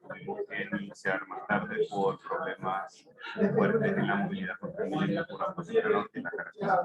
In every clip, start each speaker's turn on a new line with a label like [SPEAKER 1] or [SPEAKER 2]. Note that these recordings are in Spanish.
[SPEAKER 1] Tuvimos que iniciar más tarde por problemas fuertes en la movilidad por la posición norte y la carretera.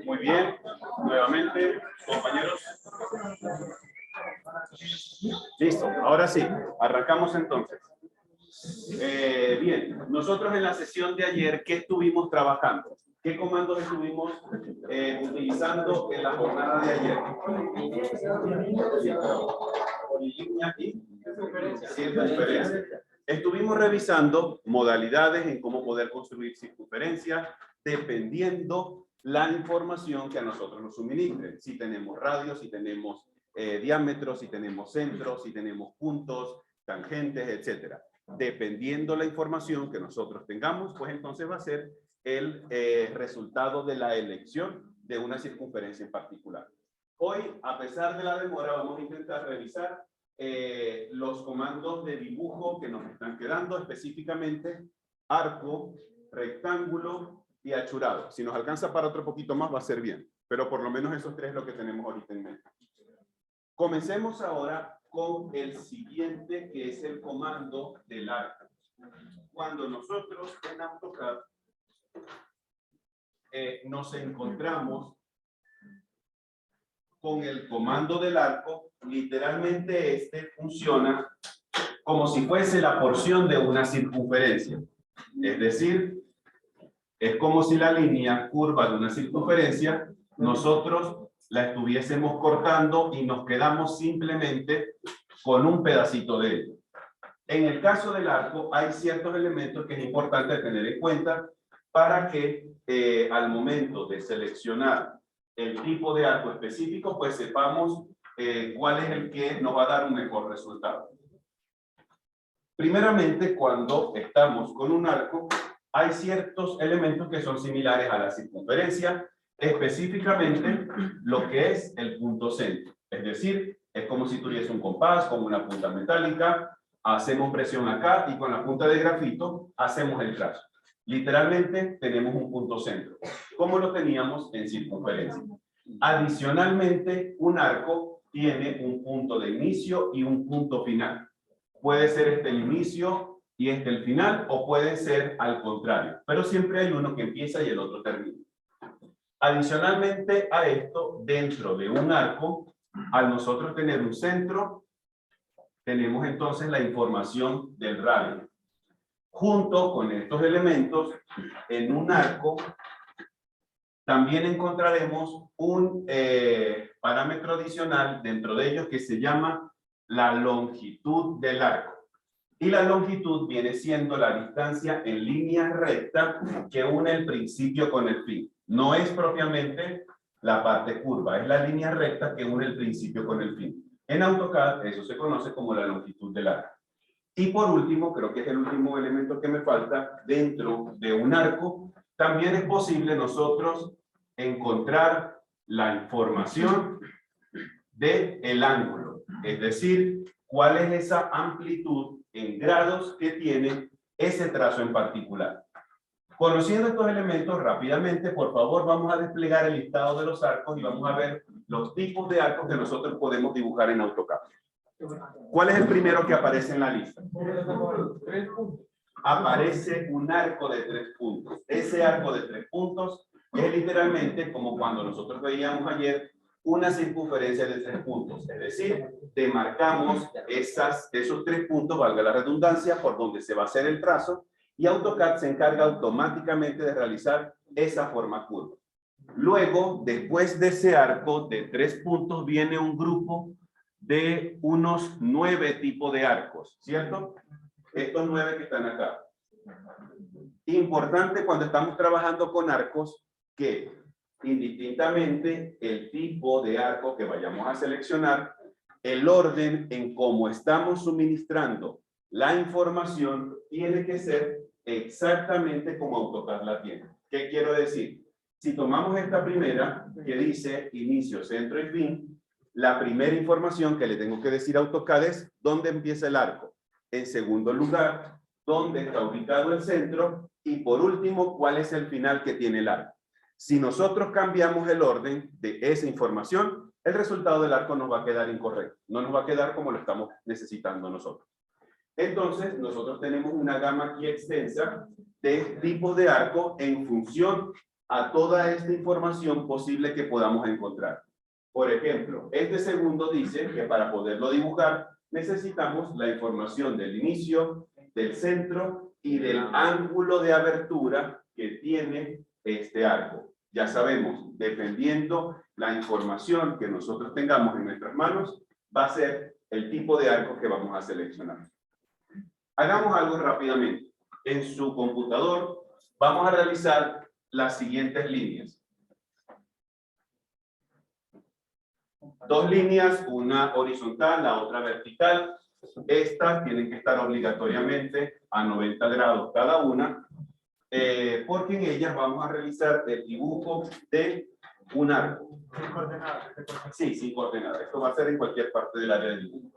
[SPEAKER 1] Muy bien, nuevamente, compañeros. Listo, ahora sí, arrancamos entonces. Bien, nosotros en la sesión de ayer, ¿qué estuvimos trabajando? ¿Qué comandos estuvimos utilizando en la jornada de ayer? Circunferencia. Estuvimos revisando modalidades en cómo poder construir circunferencias dependiendo la información que a nosotros nos suministren. Si tenemos radios, si tenemos diámetros, si tenemos centros, si tenemos puntos, tangentes, etcétera. Dependiendo la información que nosotros tengamos, pues entonces va a ser el resultado de la elección de una circunferencia en particular. Hoy, a pesar de la demora, vamos a intentar revisar los comandos de dibujo que nos están quedando, específicamente arco, rectángulo y achurado. Si nos alcanza para otro poquito más va a ser bien, pero por lo menos esos tres es lo que tenemos ahorita en mente. Comencemos ahora con el siguiente, que es el comando del arco. Cuando nosotros en AutoCAD nos encontramos con el comando del arco, literalmente este funciona como si fuese la porción de una circunferencia. Es decir, es como si la línea curva de una circunferencia nosotros la estuviésemos cortando y nos quedamos simplemente con un pedacito de ella. En el caso del arco hay ciertos elementos que es importante tener en cuenta para que al momento de seleccionar el tipo de arco específico, pues sepamos cuál es el que nos va a dar un mejor resultado. Primeramente, cuando estamos con un arco, hay ciertos elementos que son similares a la circunferencia, específicamente lo que es el punto centro. Es decir, es como si tuviese un compás con una punta metálica, hacemos presión acá y con la punta de grafito hacemos el trazo. Literalmente tenemos un punto centro, como lo teníamos en circunferencia. Adicionalmente, un arco tiene un punto de inicio y un punto final. Puede ser este el inicio y este el final, o puede ser al contrario, pero siempre hay uno que empieza y el otro termina. Adicionalmente a esto, dentro de un arco, al nosotros tener un centro, tenemos entonces la información del radio. Junto con estos elementos, en un arco, también encontraremos un parámetro adicional dentro de ellos que se llama la longitud del arco. Y la longitud viene siendo la distancia en línea recta que une el principio con el fin. No es propiamente la parte curva, es la línea recta que une el principio con el fin. En AutoCAD eso se conoce como la longitud del arco. Y por último, creo que es el último elemento que me falta, dentro de un arco, también es posible nosotros encontrar la información del ángulo. es decir, cuál es esa amplitud en grados que tiene ese trazo en particular. Conociendo estos elementos rápidamente, por favor, vamos a desplegar el listado de los arcos y vamos a ver los tipos de arcos que nosotros podemos dibujar en AutoCAD. ¿Cuál es el primero que aparece en la lista? Aparece un arco de 3 puntos. Ese arco de 3 puntos es literalmente como cuando nosotros veíamos ayer una circunferencia de 3 puntos. Es decir, demarcamos esos 3 puntos, valga la redundancia, por donde se va a hacer el trazo, y AutoCAD se encarga automáticamente de realizar esa forma curva. Luego, después de ese arco de 3 puntos, viene un grupo de unos 9 tipos de arcos, ¿cierto? Estos 9 que están acá. Importante cuando estamos trabajando con arcos que indistintamente el tipo de arco que vayamos a seleccionar, el orden en cómo estamos suministrando la información tiene que ser exactamente como AutoCAD la tiene. ¿Qué quiero decir? Si tomamos esta primera que dice inicio, centro y fin, la primera información que le tengo que decir a AutoCAD es dónde empieza el arco. En segundo lugar, dónde está ubicado el centro. Y por último, cuál es el final que tiene el arco. Si nosotros cambiamos el orden de esa información, el resultado del arco nos va a quedar incorrecto. No nos va a quedar como lo estamos necesitando nosotros. Entonces, nosotros tenemos una gama aquí extensa de tipos de arco en función a toda esta información posible que podamos encontrar. Por ejemplo, este segundo dice que para poderlo dibujar necesitamos la información del inicio, del centro y del ángulo de abertura que tiene este arco. Ya sabemos, dependiendo la información que nosotros tengamos en nuestras manos, va a ser el tipo de arco que vamos a seleccionar. Hagamos algo rápidamente. En su computador vamos a realizar las siguientes líneas. 2 líneas, una horizontal, la otra vertical. Estas tienen que estar obligatoriamente a 90 grados cada una, porque en ellas vamos a realizar el dibujo de un arco. ¿Sin coordenadas? Sí, sin coordenadas. Esto va a ser en cualquier parte del área de dibujo.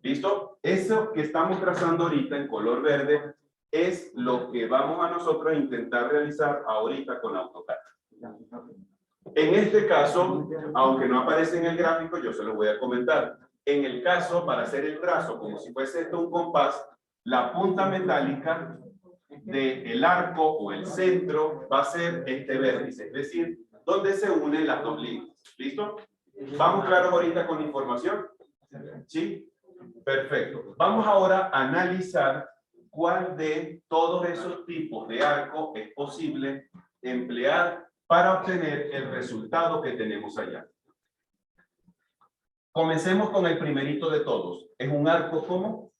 [SPEAKER 1] ¿Listo? Eso que estamos trazando ahorita en color verde es lo que vamos a nosotros a intentar realizar ahorita con AutoCAD. En este caso, aunque no aparece en el gráfico, yo se lo voy a comentar. En el caso, para hacer el trazo, como si fuese esto un compás, la punta metálica del arco o el centro va a ser este vértice, es decir, donde se unen las 2 líneas. ¿Listo? ¿Vamos claros ahorita con la información? ¿Sí? Perfecto. Vamos ahora a analizar cuál de todos esos tipos de arco es posible emplear para obtener el resultado que tenemos allá. Comencemos con el primerito de todos. ¿Es un arco cómo?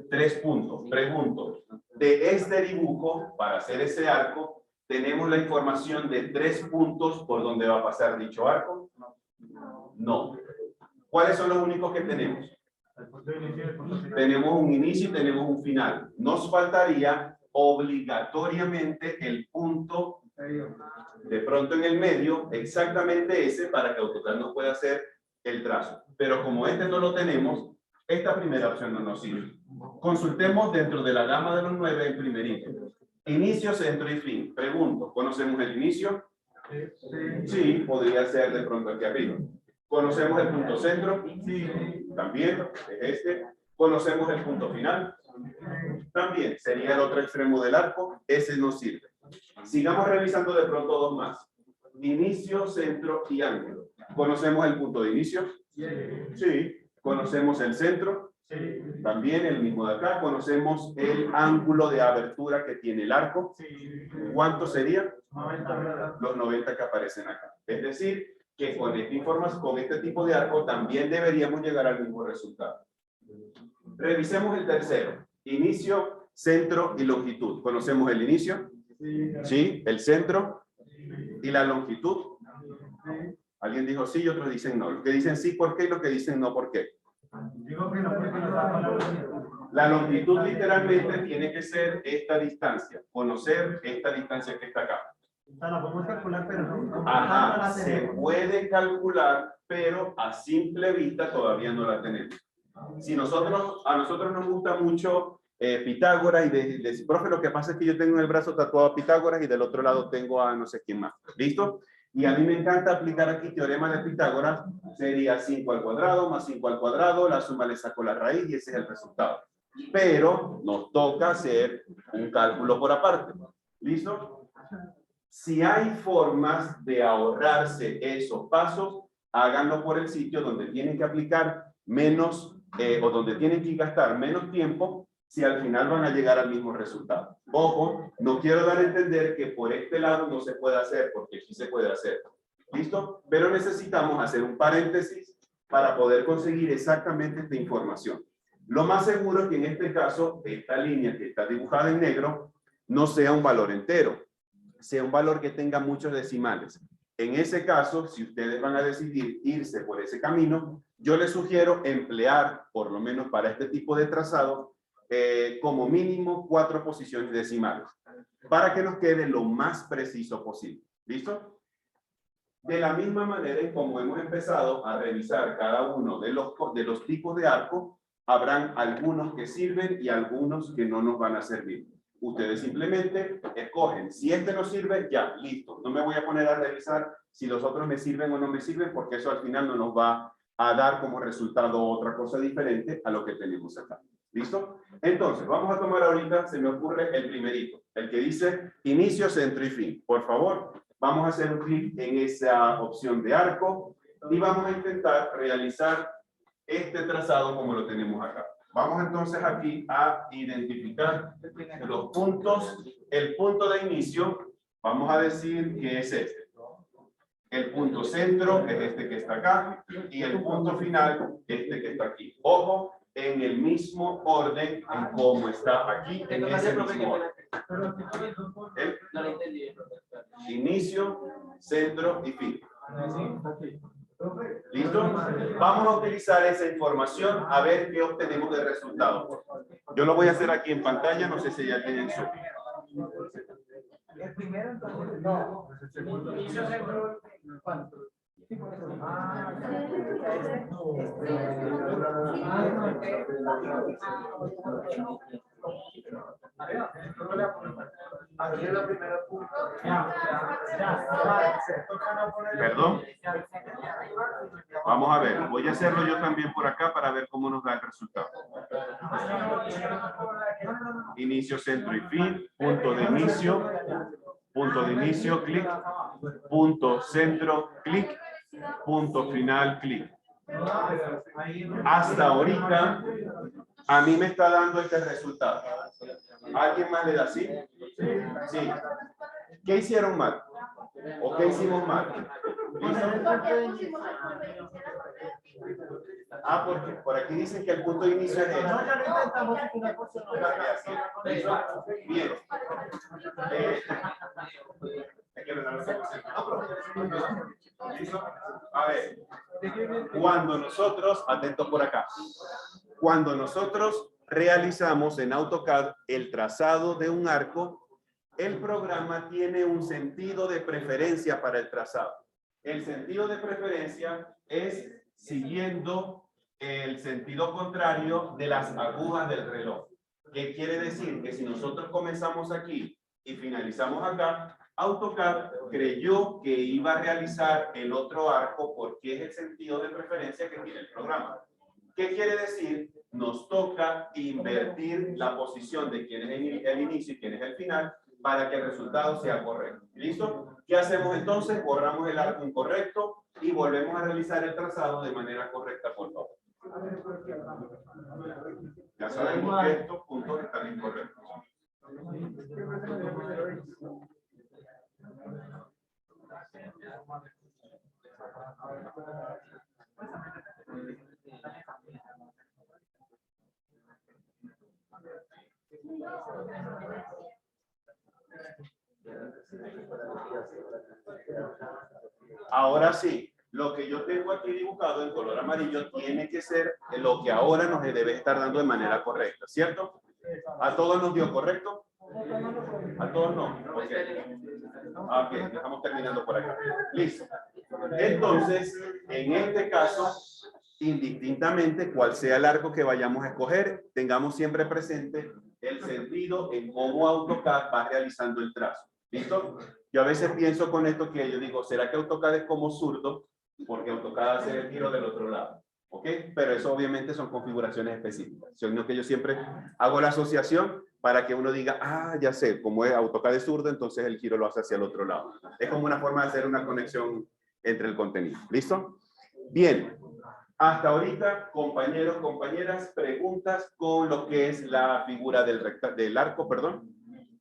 [SPEAKER 1] 3 puntos. Pregunto, de este dibujo, para hacer ese arco, ¿tenemos la información de 3 puntos por donde va a pasar dicho arco? No. ¿Cuáles son los únicos que tenemos? Tenemos un inicio y tenemos un final. Nos faltaría obligatoriamente el punto de pronto en el medio, exactamente ese, para que AutoCAD nos pueda hacer el trazo. Pero como este no lo tenemos, esta primera opción no nos sirve. Consultemos dentro de la gama de los 9 el primerito. Inicio, centro y fin. Pregunto, ¿conocemos el inicio? Sí, podría ser de pronto aquí arriba. ¿Conocemos el punto centro? Sí. También, es este. ¿Conocemos el punto final? También, sería el otro extremo del arco. Ese nos sirve. Sigamos revisando de pronto 2 más. Inicio, centro y ángulo. ¿Conocemos el punto de inicio? Sí. ¿Conocemos el centro? Sí. También el mismo de acá. ¿Conocemos el ángulo de abertura que tiene el arco? Sí. ¿Cuánto sería? 90. Los 90 que aparecen acá. Es decir, que con esta información, con este tipo de arco también deberíamos llegar al mismo resultado. Revisemos el tercero. Inicio, centro y longitud. ¿Conocemos el inicio? Sí. ¿El centro? ¿Y la longitud? Alguien dijo sí y otros dicen no. Los que dicen sí, ¿por qué? Y los que dicen no, ¿por qué? Digo que no, porque no. La longitud literalmente tiene que ser esta distancia. Conocer esta distancia que está acá.
[SPEAKER 2] O sea, la podemos calcular, pero no.
[SPEAKER 1] Ajá, se puede calcular, pero a simple vista todavía no la tenemos. Si a nosotros nos gusta mucho Pitágoras y decir, profe, lo que pasa es que yo tengo en el brazo tatuado a Pitágoras y del otro lado tengo a no sé quién más. ¿Listo? Y a mí me encanta aplicar aquí teorema de Pitágoras. Sería 5 al cuadrado más 5 al cuadrado, la suma le saco la raíz y ese es el resultado. Pero nos toca hacer un cálculo por aparte. ¿Listo? Si hay formas de ahorrarse esos pasos, háganlo por el sitio donde tienen que aplicar menos o donde tienen que gastar menos tiempo si al final van a llegar al mismo resultado. Ojo, no quiero dar a entender que por este lado no se puede hacer, porque sí se puede hacer. ¿Listo? Pero necesitamos hacer un paréntesis para poder conseguir exactamente esta información. Lo más seguro es que en este caso, esta línea que está dibujada en negro no sea un valor entero, sea un valor que tenga muchos decimales. En ese caso, si ustedes van a decidir irse por ese camino, yo les sugiero emplear, por lo menos para este tipo de trazado, como mínimo 4 posiciones decimales, para que nos quede lo más preciso posible. ¿Listo? De la misma manera en como hemos empezado a revisar cada uno de los tipos de arco, habrán algunos que sirven y algunos que no nos van a servir. Ustedes simplemente escogen. Si este no sirve, ya, listo. No me voy a poner a revisar si los otros me sirven o no me sirven, porque eso al final no nos va a dar como resultado otra cosa diferente a lo que tenemos acá. ¿Listo? Entonces, vamos a tomar ahorita, se me ocurre el primerito, el que dice inicio, centro y fin. Por favor, vamos a hacer un clic en esa opción de arco y vamos a intentar realizar este trazado como lo tenemos acá. Vamos entonces aquí a identificar los puntos. El punto de inicio, vamos a decir que es este. El punto centro es este que está acá y el punto final, este que está aquí. Ojo, en el mismo orden en cómo está aquí, en ese mismo orden. Inicio, centro y fin. ¿Listo? Vamos a utilizar esa información a ver qué obtenemos de resultado. Yo lo voy a hacer aquí en pantalla, no sé si ya tienen su...
[SPEAKER 2] El primero, entonces, no. Inicio, centro, ¿cuánto?
[SPEAKER 1] Perdón. Vamos a ver, voy a hacerlo yo también por acá para ver cómo nos da el resultado. Inicio, centro y fin, punto de inicio, clic, punto centro, clic, punto final, clic. Hasta ahorita, a mí me está dando este resultado. ¿Alguien más le da así? Sí. ¿Qué hicieron mal? ¿O qué hicimos mal? ¿Listo? Ah, porque por aquí dicen que el punto de inicio es este.
[SPEAKER 2] No, ya lo intentamos.
[SPEAKER 1] Bien. A ver, cuando nosotros, atentos por acá, cuando nosotros realizamos en AutoCAD el trazado de un arco, el programa tiene un sentido de preferencia para el trazado. El sentido de preferencia es siguiendo el sentido contrario de las agujas del reloj. ¿Qué quiere decir? Que si nosotros comenzamos aquí y finalizamos acá, AutoCAD creyó que iba a realizar el otro arco porque es el sentido de preferencia que tiene el programa. ¿Qué quiere decir? Nos toca invertir la posición de quién es el inicio y quién es el final para que el resultado sea correcto. ¿Listo? ¿Qué hacemos entonces? Borramos el arco incorrecto y volvemos a realizar el trazado de manera correcta, por favor. Ya sabemos que estos puntos están incorrectos. Ahora sí, lo que yo tengo aquí dibujado en color amarillo tiene que ser lo que ahora nos debe estar dando de manera correcta, ¿cierto? ¿A todos nos dio correcto? ¿A todos no? Okay. Ok, estamos terminando por acá. Listo. Entonces, en este caso, indistintamente cuál sea el arco que vayamos a escoger, tengamos siempre presente el sentido en cómo AutoCAD va realizando el trazo. ¿Listo? Yo a veces pienso con esto que yo digo, ¿será que AutoCAD es como zurdo? Porque AutoCAD hace el giro del otro lado. ¿Ok? Pero eso obviamente son configuraciones específicas. Sino que yo siempre hago la asociación para que uno diga, ah, ya sé, como es AutoCAD de zurdo, entonces el giro lo hace hacia el otro lado. Es como una forma de hacer una conexión entre el contenido. ¿Listo? Bien. Hasta ahorita, compañeros, compañeras, preguntas con lo que es la figura del arco, perdón.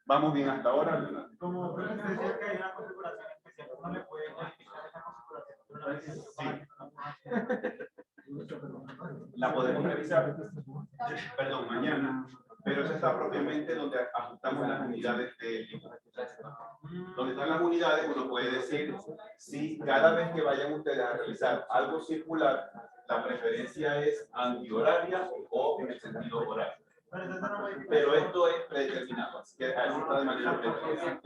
[SPEAKER 1] Vamos bien hasta ahora.
[SPEAKER 2] Como usted decía que hay una configuración especial, ¿no le puede modificar esa configuración?
[SPEAKER 1] La podemos revisar, perdón, mañana, pero esa está propiamente donde ajustamos las unidades del libro. Donde están las unidades, uno puede decir si cada vez que vayan ustedes a realizar algo circular, la preferencia es antihoraria o en el sentido horario. Pero esto es predeterminado, así que así está de manera predeterminada.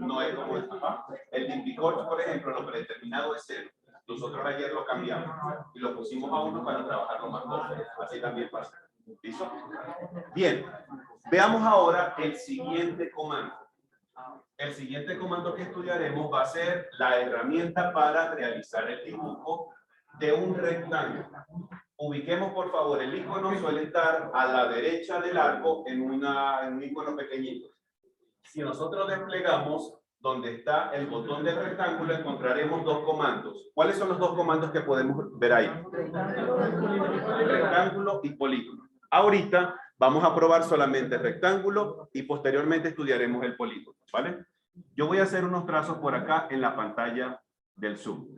[SPEAKER 1] No es como el Dimpicorch, por ejemplo, lo predeterminado es 0. Nosotros ayer lo cambiamos y lo pusimos a 1 para trabajarlo más cómodo. Así también pasa. ¿Listo? Bien. Veamos ahora el siguiente comando. El siguiente comando que estudiaremos va a ser la herramienta para realizar el dibujo de un rectángulo. Ubiquemos por favor, el icono suele estar a la derecha del arco en un icono pequeñito. Si nosotros desplegamos donde está el botón del rectángulo, encontraremos dos comandos. ¿Cuáles son los dos comandos que podemos ver ahí? Rectángulo y polígono. Ahorita vamos a probar solamente el rectángulo y posteriormente estudiaremos el polígono, ¿vale? Yo voy a hacer unos trazos por acá en la pantalla del Zoom.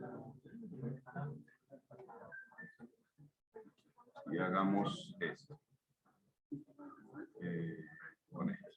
[SPEAKER 1] Y hagamos esto. Con esto.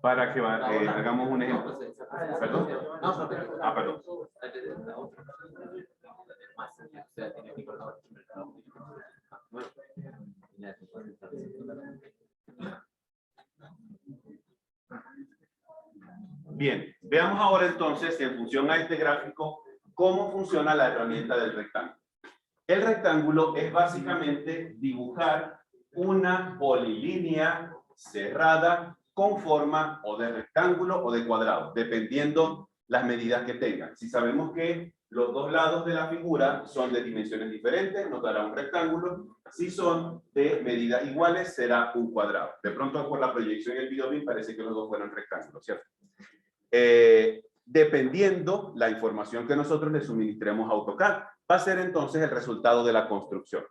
[SPEAKER 1] Para que hagamos un ejemplo. ¿Perdón? Ah, perdón. Bien, veamos ahora entonces, en función a este gráfico, cómo funciona la herramienta del rectángulo. El rectángulo es básicamente dibujar una polilínea cerrada con forma o de rectángulo o de cuadrado, dependiendo las medidas que tengan. Si sabemos que los dos lados de la figura son de dimensiones diferentes, nos dará un rectángulo. Si son de medidas iguales, será un cuadrado. De pronto, por la proyección en el video, me parece que los dos fueron rectángulos, ¿cierto? Dependiendo la información que nosotros le suministremos a AutoCAD, va a ser entonces el resultado de la construcción.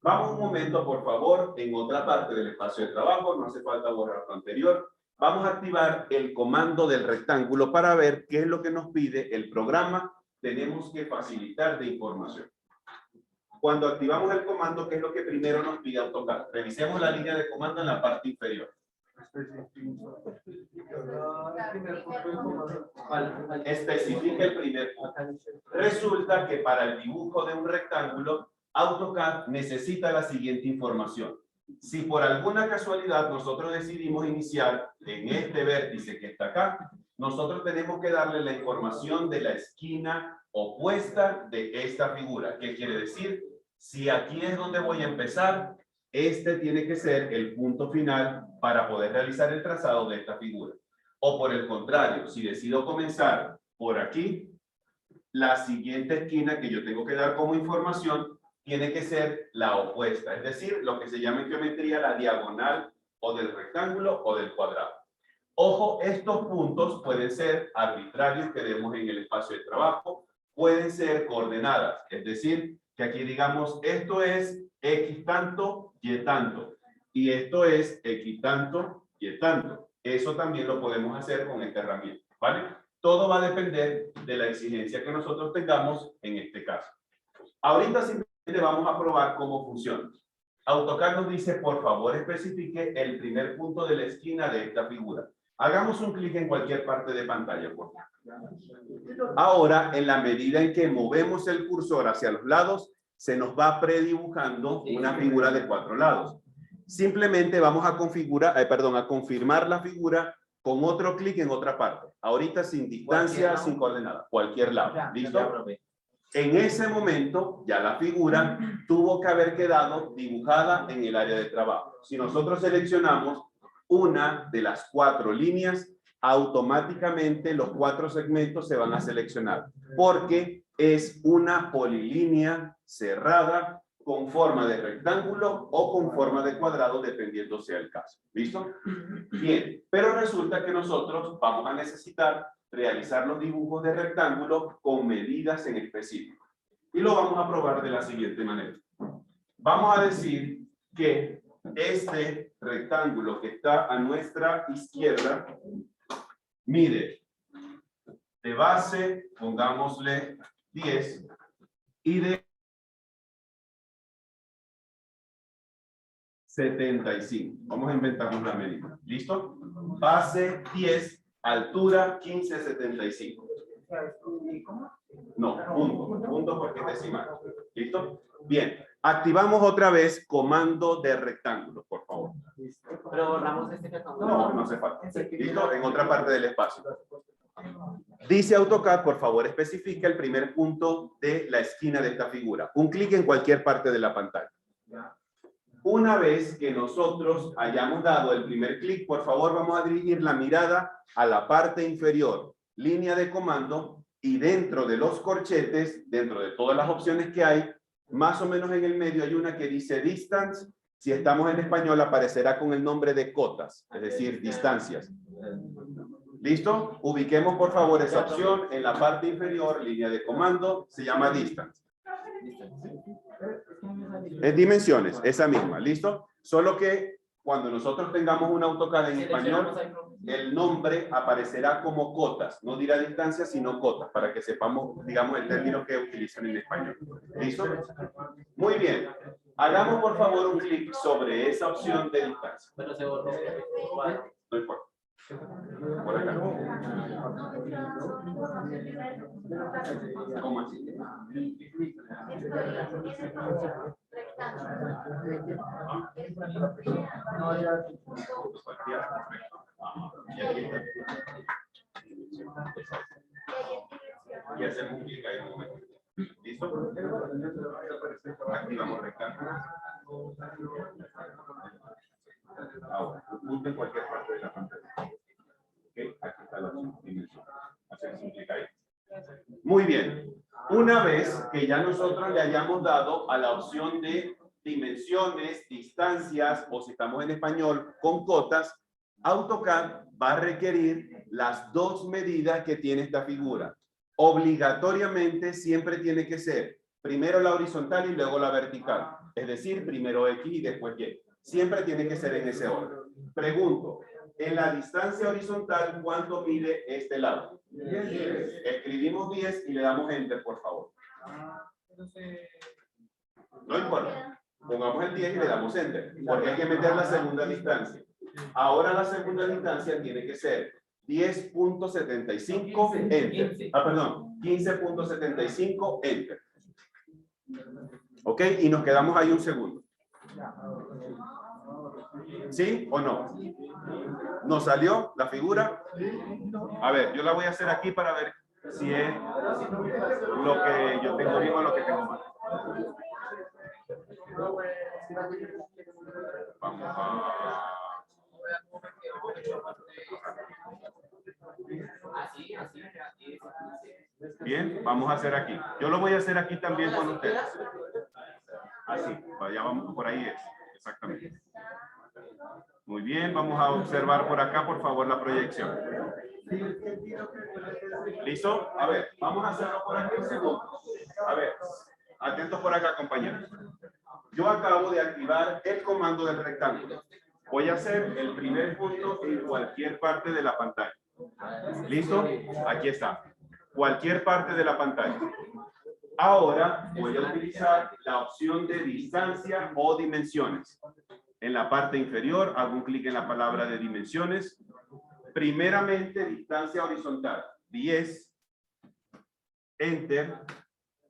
[SPEAKER 1] Vamos un momento, por favor, en otra parte del espacio de trabajo, no hace falta borrar lo anterior. Vamos a activar el comando del rectángulo para ver qué es lo que nos pide el programa. Tenemos que facilitar de información. Cuando activamos el comando, ¿qué es lo que primero nos pide AutoCAD? Revisemos la línea de comando en la parte inferior. Especifica el primer punto. Resulta que para el dibujo de un rectángulo, AutoCAD necesita la siguiente información. Si por alguna casualidad nosotros decidimos iniciar en este vértice que está acá, nosotros tenemos que darle la información de la esquina opuesta de esta figura. ¿Qué quiere decir? Si aquí es donde voy a empezar, este tiene que ser el punto final para poder realizar el trazado de esta figura. O por el contrario, si decido comenzar por aquí, la siguiente esquina que yo tengo que dar como información tiene que ser la opuesta, es decir, lo que se llama en geometría la diagonal o del rectángulo o del cuadrado. Ojo, estos puntos pueden ser arbitrarios que demos en el espacio de trabajo, pueden ser coordenadas, es decir, que aquí digamos esto es X tanto, Y tanto, y esto es X tanto, Y tanto. Eso también lo podemos hacer con esta herramienta. ¿vale? Todo va a depender de la exigencia que nosotros tengamos en este caso. Ahorita simplemente vamos a probar cómo funciona. AutoCAD nos dice, por favor, especifique el primer punto de la esquina de esta figura. Hagamos un clic en cualquier parte de pantalla, por favor. Ahora, en la medida en que movemos el cursor hacia los lados, se nos va predibujando una figura de 4 lados. Simplemente vamos a confirmar la figura con otro clic en otra parte. Ahorita sin distancia, sin coordenada, cualquier lado. ¿Listo? En ese momento, ya la figura tuvo que haber quedado dibujada en el área de trabajo. Si nosotros seleccionamos una de las 4 líneas, automáticamente los 4 segmentos se van a seleccionar, porque es una polilínea cerrada con forma de rectángulo o con forma de cuadrado, dependiendo sea el caso. ¿Listo? Bien, pero resulta que nosotros vamos a necesitar realizar los dibujos de rectángulo con medidas en específico. Y lo vamos a probar de la siguiente manera. Vamos a decir que este rectángulo que está a nuestra izquierda mide de base, pongámosle 10, y de 75. Vamos a inventarnos la medida. ¿Listo? Base 10, altura 15,75. No, punto porque es decimal. ¿Listo? Bien. Activamos otra vez comando de rectángulo, por favor.
[SPEAKER 3] Pero borramos este rectángulo.
[SPEAKER 1] No, no hace falta. ¿Listo? En otra parte del espacio. Dice AutoCAD, por favor, especifica el primer punto de la esquina de esta figura. Un clic en cualquier parte de la pantalla. Una vez que nosotros hayamos dado el primer clic, por favor, vamos a dirigir la mirada a la parte inferior, línea de comando, y dentro de los corchetes, dentro de todas las opciones que hay, más o menos en el medio hay una que dice distance. Si estamos en español, aparecerá con el nombre de cotas, es decir, distancias. ¿Listo? Ubiquemos, por favor, esa opción en la parte inferior, línea de comando, se llama distance. Es dimensiones, esa misma, ¿listo? Solo que cuando nosotros tengamos un AutoCAD en español, el nombre aparecerá como cotas, no dirá distancia, sino cotas, para que sepamos, digamos, el término que utilizan en español. ¿Listo? Muy bien. Hagamos, por favor, un clic sobre esa opción de distancia.
[SPEAKER 3] Pero se borró.
[SPEAKER 1] No importa. Por acá. ¿Cómo así? Y hacemos un clic ahí en un momento. ¿Listo? Activamos rectángulo. Ahora, punto en cualquier parte de la pantalla. Ok, aquí está la opción dimensión. Hacemos un clic ahí. Muy bien. Una vez que ya nosotros le hayamos dado a la opción de dimensiones, distancias, o si estamos en español, con cotas, AutoCAD va a requerir las 2 medidas que tiene esta figura. Obligatoriamente siempre tiene que ser primero la horizontal y luego la vertical. Es decir, primero X y después Y. Siempre tiene que ser en ese orden. Pregunto, en la distancia horizontal, ¿cuánto mide este lado? 10. Escribimos 10 y le damos Enter, por favor. No importa. Pongamos el 10 y le damos Enter, porque hay que meter la segunda distancia. Ahora la segunda distancia tiene que ser 10.75 Enter. Ah, perdón, 15.75 Enter. Ok, y nos quedamos ahí un segundo. ¿Sí o no? ¿Nos salió la figura? A ver, yo la voy a hacer aquí para ver si es lo que yo tengo bien o lo que tengo mal. Vamos a... Bien, vamos a hacer aquí. Yo lo voy a hacer aquí también con ustedes. Así, ya vamos, por ahí es, exactamente. Muy bien, vamos a observar por acá, por favor, la proyección. ¿Listo? A ver, vamos a hacerlo por aquí un segundo. A ver, atentos por acá, compañeros. Yo acabo de activar el comando del rectángulo. Voy a hacer el primer punto en cualquier parte de la pantalla. ¿Listo? Aquí está. Cualquier parte de la pantalla. Ahora voy a utilizar la opción de distancia o dimensiones. En la parte inferior hago un clic en la palabra de dimensiones. Primeramente, distancia horizontal, 10. Enter.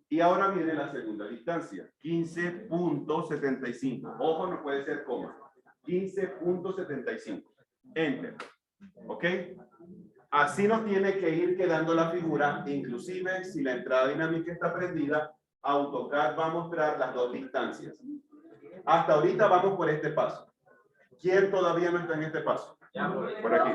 [SPEAKER 1] Y ahora viene la segunda distancia, 15.75. Ojo, no puede ser coma. 15.75. Enter. ¿Ok? Así nos tiene que ir quedando la figura. Inclusive, si la entrada dinámica está prendida, AutoCAD va a mostrar las dos distancias. Hasta ahorita vamos por este paso. ¿Quién todavía no está en este paso? Por aquí.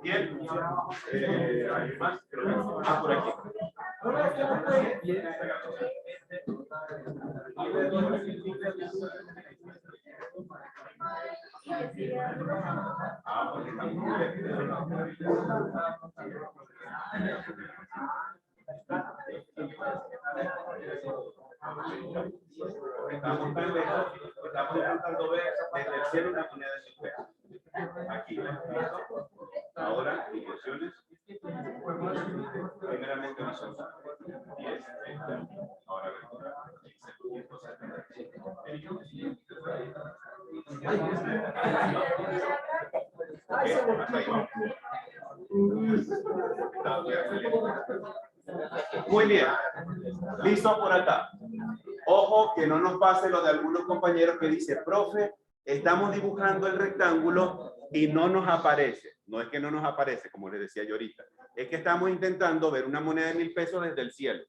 [SPEAKER 1] Bien. ¿Alguien más? Por aquí. Estamos intentando ver desde el cielo una moneda de 50. Aquí. Ahora, dimensiones. Primeramente horizontal. 10. Ahora muy bien. Listo por acá. Ojo que no nos pase lo de algunos compañeros que dice, profe, estamos dibujando el rectángulo y no nos aparece. No es que no nos aparece, como les decía yo ahorita. Es que estamos intentando ver una moneda de 1000 pesos desde el cielo.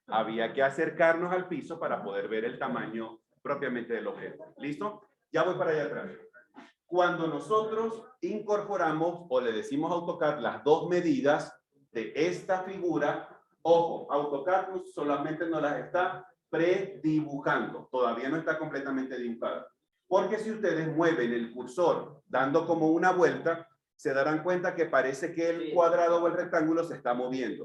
[SPEAKER 1] Había que acercarnos al piso para poder ver el tamaño propiamente del objeto. ¿Listo? Ya voy para allá atrás. Cuando nosotros incorporamos o le decimos a AutoCAD las dos medidas de esta figura, ojo, AutoCAD solamente nos las está predibujando. Todavía no está completamente dibujada. Porque si ustedes mueven el cursor dando como una vuelta, se darán cuenta que parece que el cuadrado o el rectángulo se está moviendo.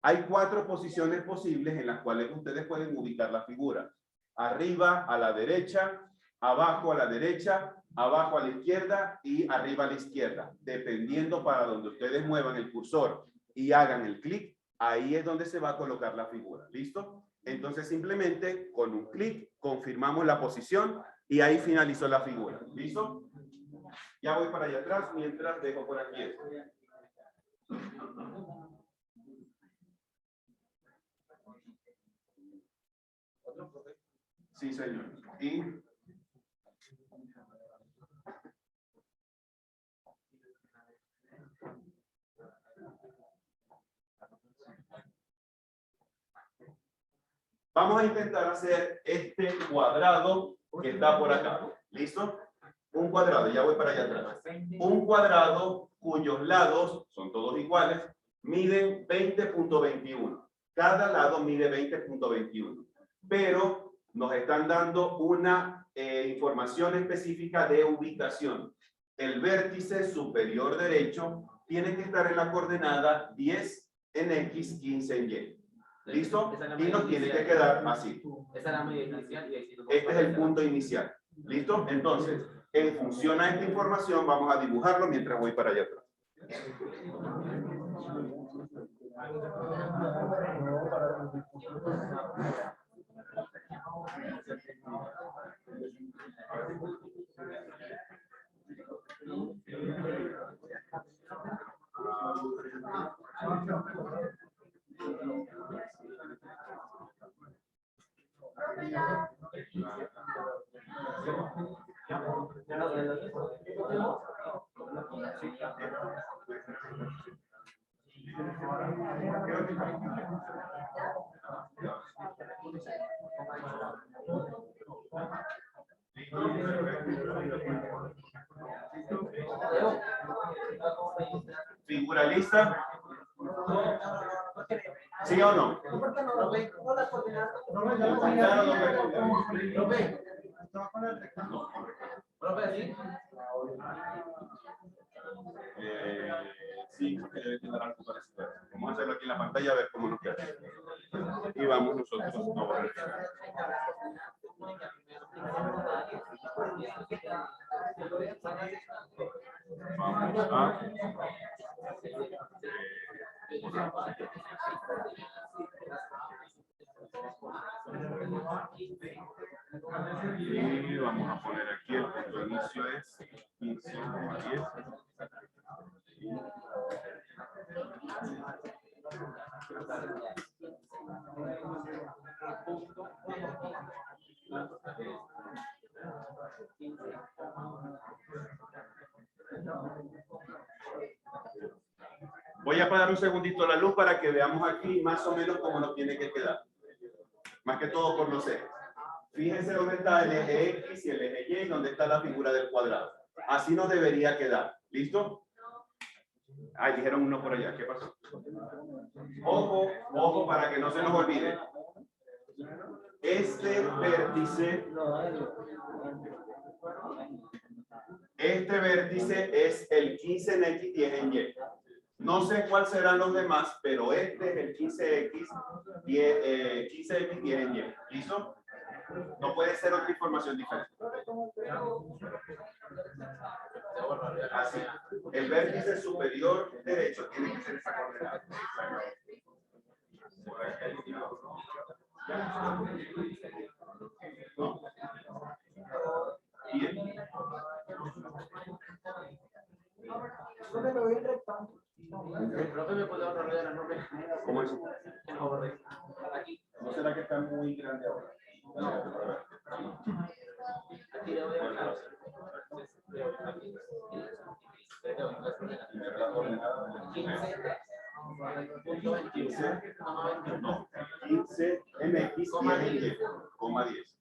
[SPEAKER 1] Hay 4 posiciones posibles en las cuales ustedes pueden ubicar la figura. Arriba a la derecha, abajo a la derecha, abajo a la izquierda y arriba a la izquierda. Dependiendo para donde ustedes muevan el cursor y hagan el clic, ahí es donde se va a colocar la figura. ¿Listo? Entonces simplemente con un clic confirmamos la posición y ahí finalizó la figura. ¿Listo? Ya voy para allá atrás mientras dejo por aquí esto. Sí, señor. Y vamos a intentar hacer este cuadrado que está por acá. ¿Listo? Un cuadrado, ya voy para allá atrás. Un cuadrado cuyos lados son todos iguales, miden 20.21. Cada lado mide 20.21. Pero nos están dando una información específica de ubicación. El vértice superior derecho tiene que estar en la coordenada 10 en X, 15 en Y. ¿Listo? Y nos tiene que quedar así. Este es el punto inicial. ¿Listo? Entonces, en función a esta información, vamos a dibujarlo mientras voy para allá atrás. ¿Figura lista? ¿Sí o no? Sí, porque debe tener algo parecido. Vamos a hacerlo aquí en la pantalla a ver cómo nos queda. Y vamos nosotros a borrar. Vamos a y vamos a poner aquí el punto de inicio es 15,10. Voy a apagar un segundito la luz para que veamos aquí más o menos cómo nos tiene que quedar. Más que todo por los ejes. Fíjense dónde está el eje X y el eje Y, donde está la figura del cuadrado. Así nos debería quedar. ¿Listo? Ay, dijeron uno por allá. ¿Qué pasó? Ojo, ojo para que no se nos olvide. Este vértice es el 15 en X, 10 en Y. No sé cuál serán los demás, pero este es el 15X, 15X, 10 en Y. ¿Listo? No puede ser otra información diferente. Así. El vértice superior derecho tiene que ser esa coordenada. No. Bien.
[SPEAKER 3] Profe, ¿me puede ahorrar de la nube?
[SPEAKER 1] ¿Cómo es?
[SPEAKER 3] Aquí.
[SPEAKER 1] ¿No será que está muy grande ahora?
[SPEAKER 3] Aquí le voy a dejar.
[SPEAKER 1] No, 15 MX, 10 en Y, coma 10.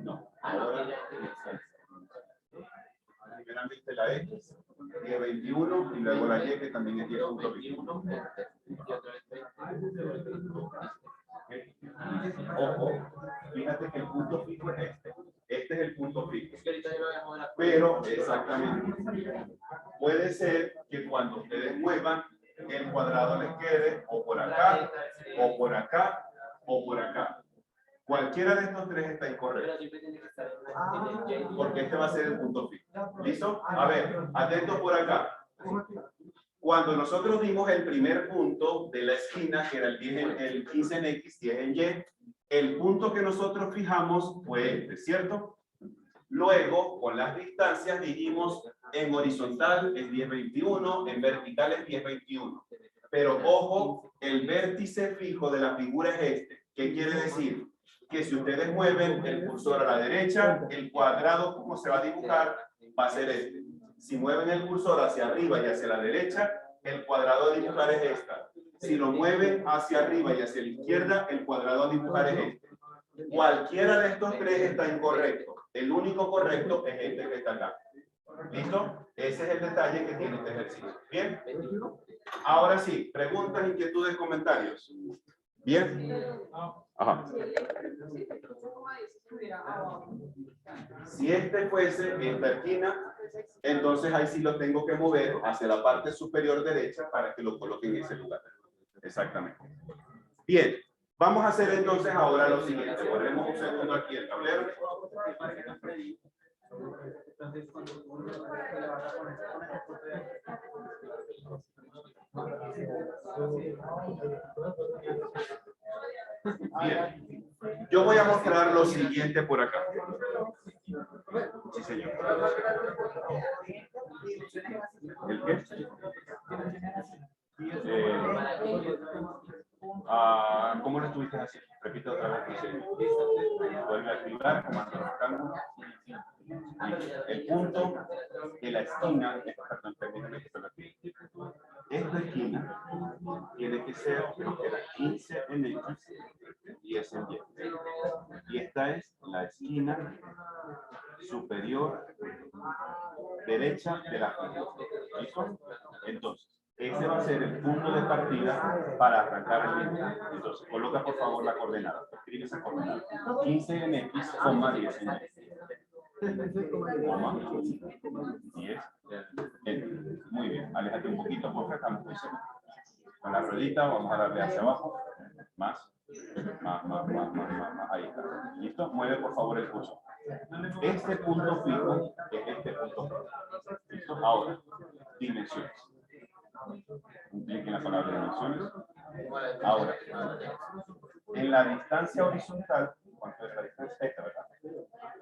[SPEAKER 1] No, ahora primeramente la X, 10,21 y luego la Y que también es 10,21. Ojo, fíjate que el punto fijo es este. Este es el punto fijo. Pero, exactamente, puede ser que cuando ustedes muevan, el cuadrado les quede o por acá, o por acá, o por acá. Cualquiera de estos tres está incorrecto. Porque este va a ser el punto fijo. ¿Listo? A ver, atentos por acá. Cuando nosotros dimos el primer punto de la esquina, que era el 15 en X, 10 en Y, el punto que nosotros fijamos fue este, ¿cierto? Luego, con las distancias, dijimos en horizontal es 10,21, en vertical es 10,21. Pero ojo, el vértice fijo de la figura es este. ¿Qué quiere decir? Que si ustedes mueven el cursor a la derecha, el cuadrado como se va a dibujar va a ser este. Si mueven el cursor hacia arriba y hacia la derecha, el cuadrado a dibujar es esta. Si lo mueven hacia arriba y hacia la izquierda, el cuadrado a dibujar es este. Cualquiera de estos tres está incorrecto. El único correcto es este que está acá. ¿Listo? Ese es el detalle que tiene este ejercicio. ¿Bien? Ahora sí, preguntas, inquietudes, comentarios. ¿Bien? Ajá. Si este fuese esta esquina, entonces ahí sí lo tengo que mover hacia la parte superior derecha para que lo coloque en ese lugar. Exactamente. Bien, Vamos a hacer entonces ahora lo siguiente. Ponemos un segundo aquí el tablero.
[SPEAKER 2] Entonces, cuando uno le va a poner
[SPEAKER 1] Bien. Yo voy a mostrar lo siguiente por acá. Sí, señor. ¿El qué? ¿Cómo lo estuviste haciendo? Repito otra vez. Vuelve a activar, comando rectángulo. El punto de la esquina, perdón, permítame que se lo active. Esta esquina tiene que ser de las 15 en X y 10 en Y. Y esta es la esquina superior derecha de la figura. ¿Listo? Entonces, ese va a ser el punto de partida para arrancar el línea. Entonces, coloca por favor la coordenada. Escribe esa coordenada. 15 en X, 10 en Y. 10 en. Muy bien, aléjate un poquito porque estamos muy cerca. Con la ruedita vamos a darle hacia abajo. Más. Ahí está. ¿Listo? Mueve por favor el cursor. Este punto fijo es este punto fijo. ¿Listo? Ahora, dimensiones. Un clic en la palabra dimensiones. Ahora, en la distancia horizontal, ¿cuánto es la distancia? Esta, ¿verdad?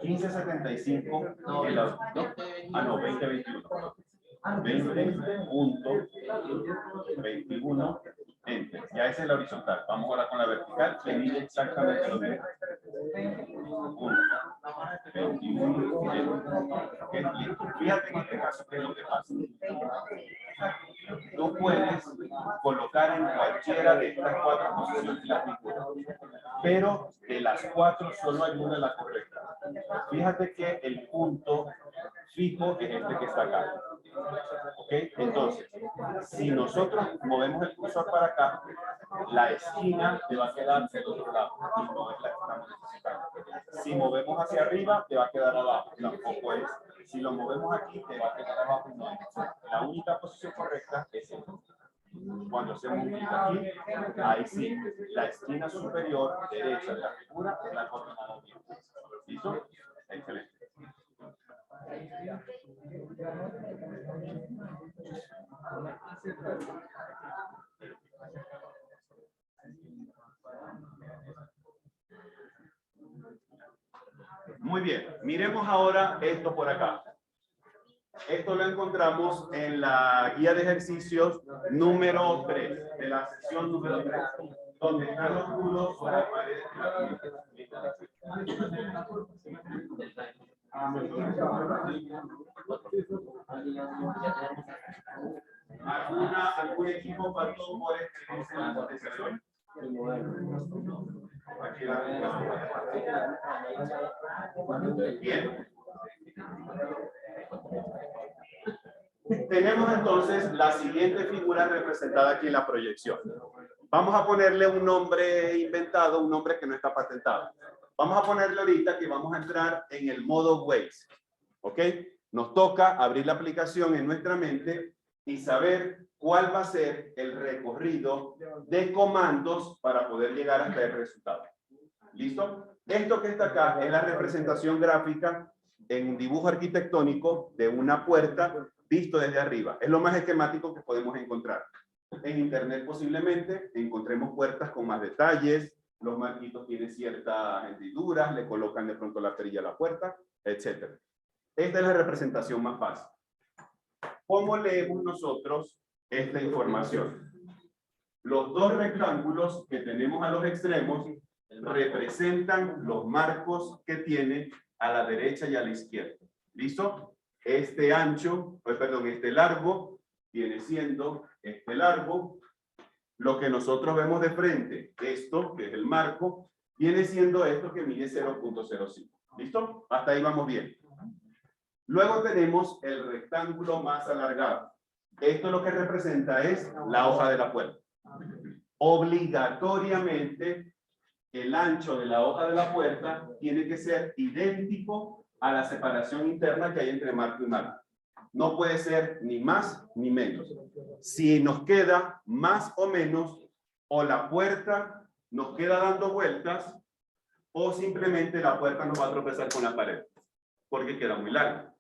[SPEAKER 1] 1575. No, 2021. 20.21. Enter. Ya esa es la horizontal. Vamos ahora con la vertical. Se mide exactamente lo mismo. 21. Fíjate en este caso qué es lo que pasa. Tú puedes colocar en cualquiera de estas 4 posiciones la figura, pero de las 4 solo hay una la correcta. Fíjate que el punto fijo es este que está acá. ¿Ok? Entonces, si nosotros movemos el cursor para acá, la esquina te va a quedar del otro lado y no es la que estamos necesitando. Si movemos hacia arriba, te va a quedar abajo. Tampoco es. Si lo movemos aquí, te va a quedar abajo y no es. La única posición correcta es esta. Cuando hacemos un clic aquí, ahí sí, la esquina superior derecha de la figura es la coordenada bien. ¿Listo? Excelente. Muy bien, miremos ahora esto por acá. Esto lo encontramos en la guía de ejercicios número 3, de la sección número 3, donde están los nudos sobre la pared de la ¿Algún equipo faltó por escribirse la contestación? Aquí la bien. Tenemos entonces la siguiente figura representada aquí en la proyección. Vamos a ponerle un nombre inventado, un nombre que no está patentado. Vamos a ponerle ahorita que vamos a entrar en el modo Waze. ¿Ok? Nos toca abrir la aplicación en nuestra mente y saber cuál va a ser el recorrido de comandos para poder llegar hasta el resultado. ¿Listo? Esto que está acá es la representación gráfica en un dibujo arquitectónico de una puerta visto desde arriba. Es lo más esquemático que podemos encontrar. En internet posiblemente encontremos puertas con más detalles, los marquitos tienen ciertas hendiduras, le colocan de pronto la perilla a la puerta, etc. Esta es la representación más fácil. ¿Cómo leemos nosotros esta información? Los dos rectángulos que tenemos a los extremos representan los marcos que tiene a la derecha y a la izquierda. ¿Listo? Este ancho, este largo viene siendo este largo. Lo que nosotros vemos de frente, esto que es el marco, viene siendo esto que mide 0.05. ¿Listo? Hasta ahí vamos bien. Luego tenemos el rectángulo más alargado. Esto lo que representa es la hoja de la puerta. Obligatoriamente, el ancho de la hoja de la puerta tiene que ser idéntico a la separación interna que hay entre marco y marco. No puede ser ni más ni menos. Si nos queda más o menos, o la puerta nos queda dando vueltas o simplemente la puerta nos va a tropezar con la pared porque queda muy larga.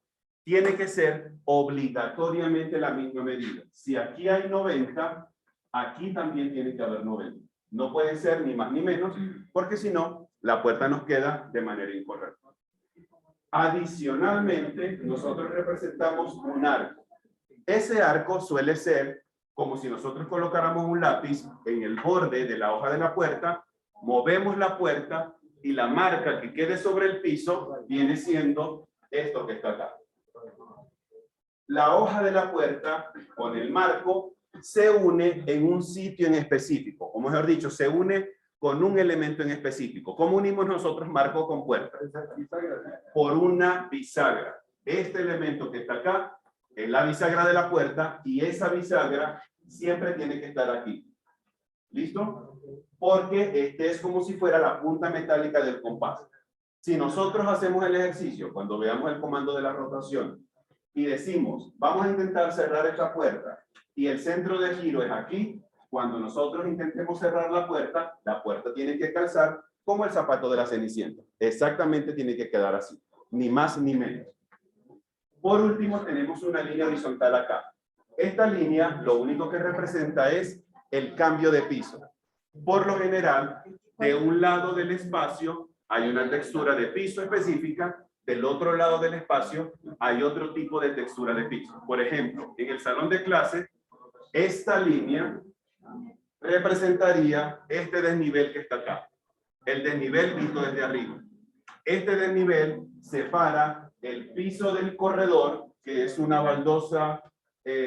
[SPEAKER 1] Tiene que ser obligatoriamente la misma medida. Si aquí hay 90, aquí también tiene que haber 90. No puede ser ni más ni menos, porque si no, la puerta nos queda de manera incorrecta. Adicionalmente, nosotros representamos un arco. Ese arco suele ser como si nosotros colocáramos un lápiz en el borde de la hoja de la puerta, movemos la puerta y la marca que quede sobre el piso viene siendo esto que está acá. La hoja de la puerta con el marco se une en un sitio en específico, o mejor dicho, se une con un elemento en específico. ¿Cómo unimos nosotros marco con puerta? Por una bisagra. Este elemento que está acá es la bisagra de la puerta y esa bisagra siempre tiene que estar aquí. ¿Listo? Porque este es como si fuera la punta metálica del compás. Si nosotros hacemos el ejercicio, cuando veamos el comando de la rotación, y decimos, vamos a intentar cerrar esta puerta, y el centro de giro es aquí, cuando nosotros intentemos cerrar la puerta tiene que calzar como el zapato de la Cenicienta. Exactamente tiene que quedar así, ni más ni menos. Por último, tenemos una línea horizontal acá. Esta línea lo único que representa es el cambio de piso. Por lo general, de un lado del espacio hay una textura de piso específica, del otro lado del espacio hay otro tipo de textura de piso. Por ejemplo, en el salón de clase, esta línea representaría este desnivel que está acá. El desnivel visto desde arriba. Este desnivel separa el piso del corredor, que es una baldosa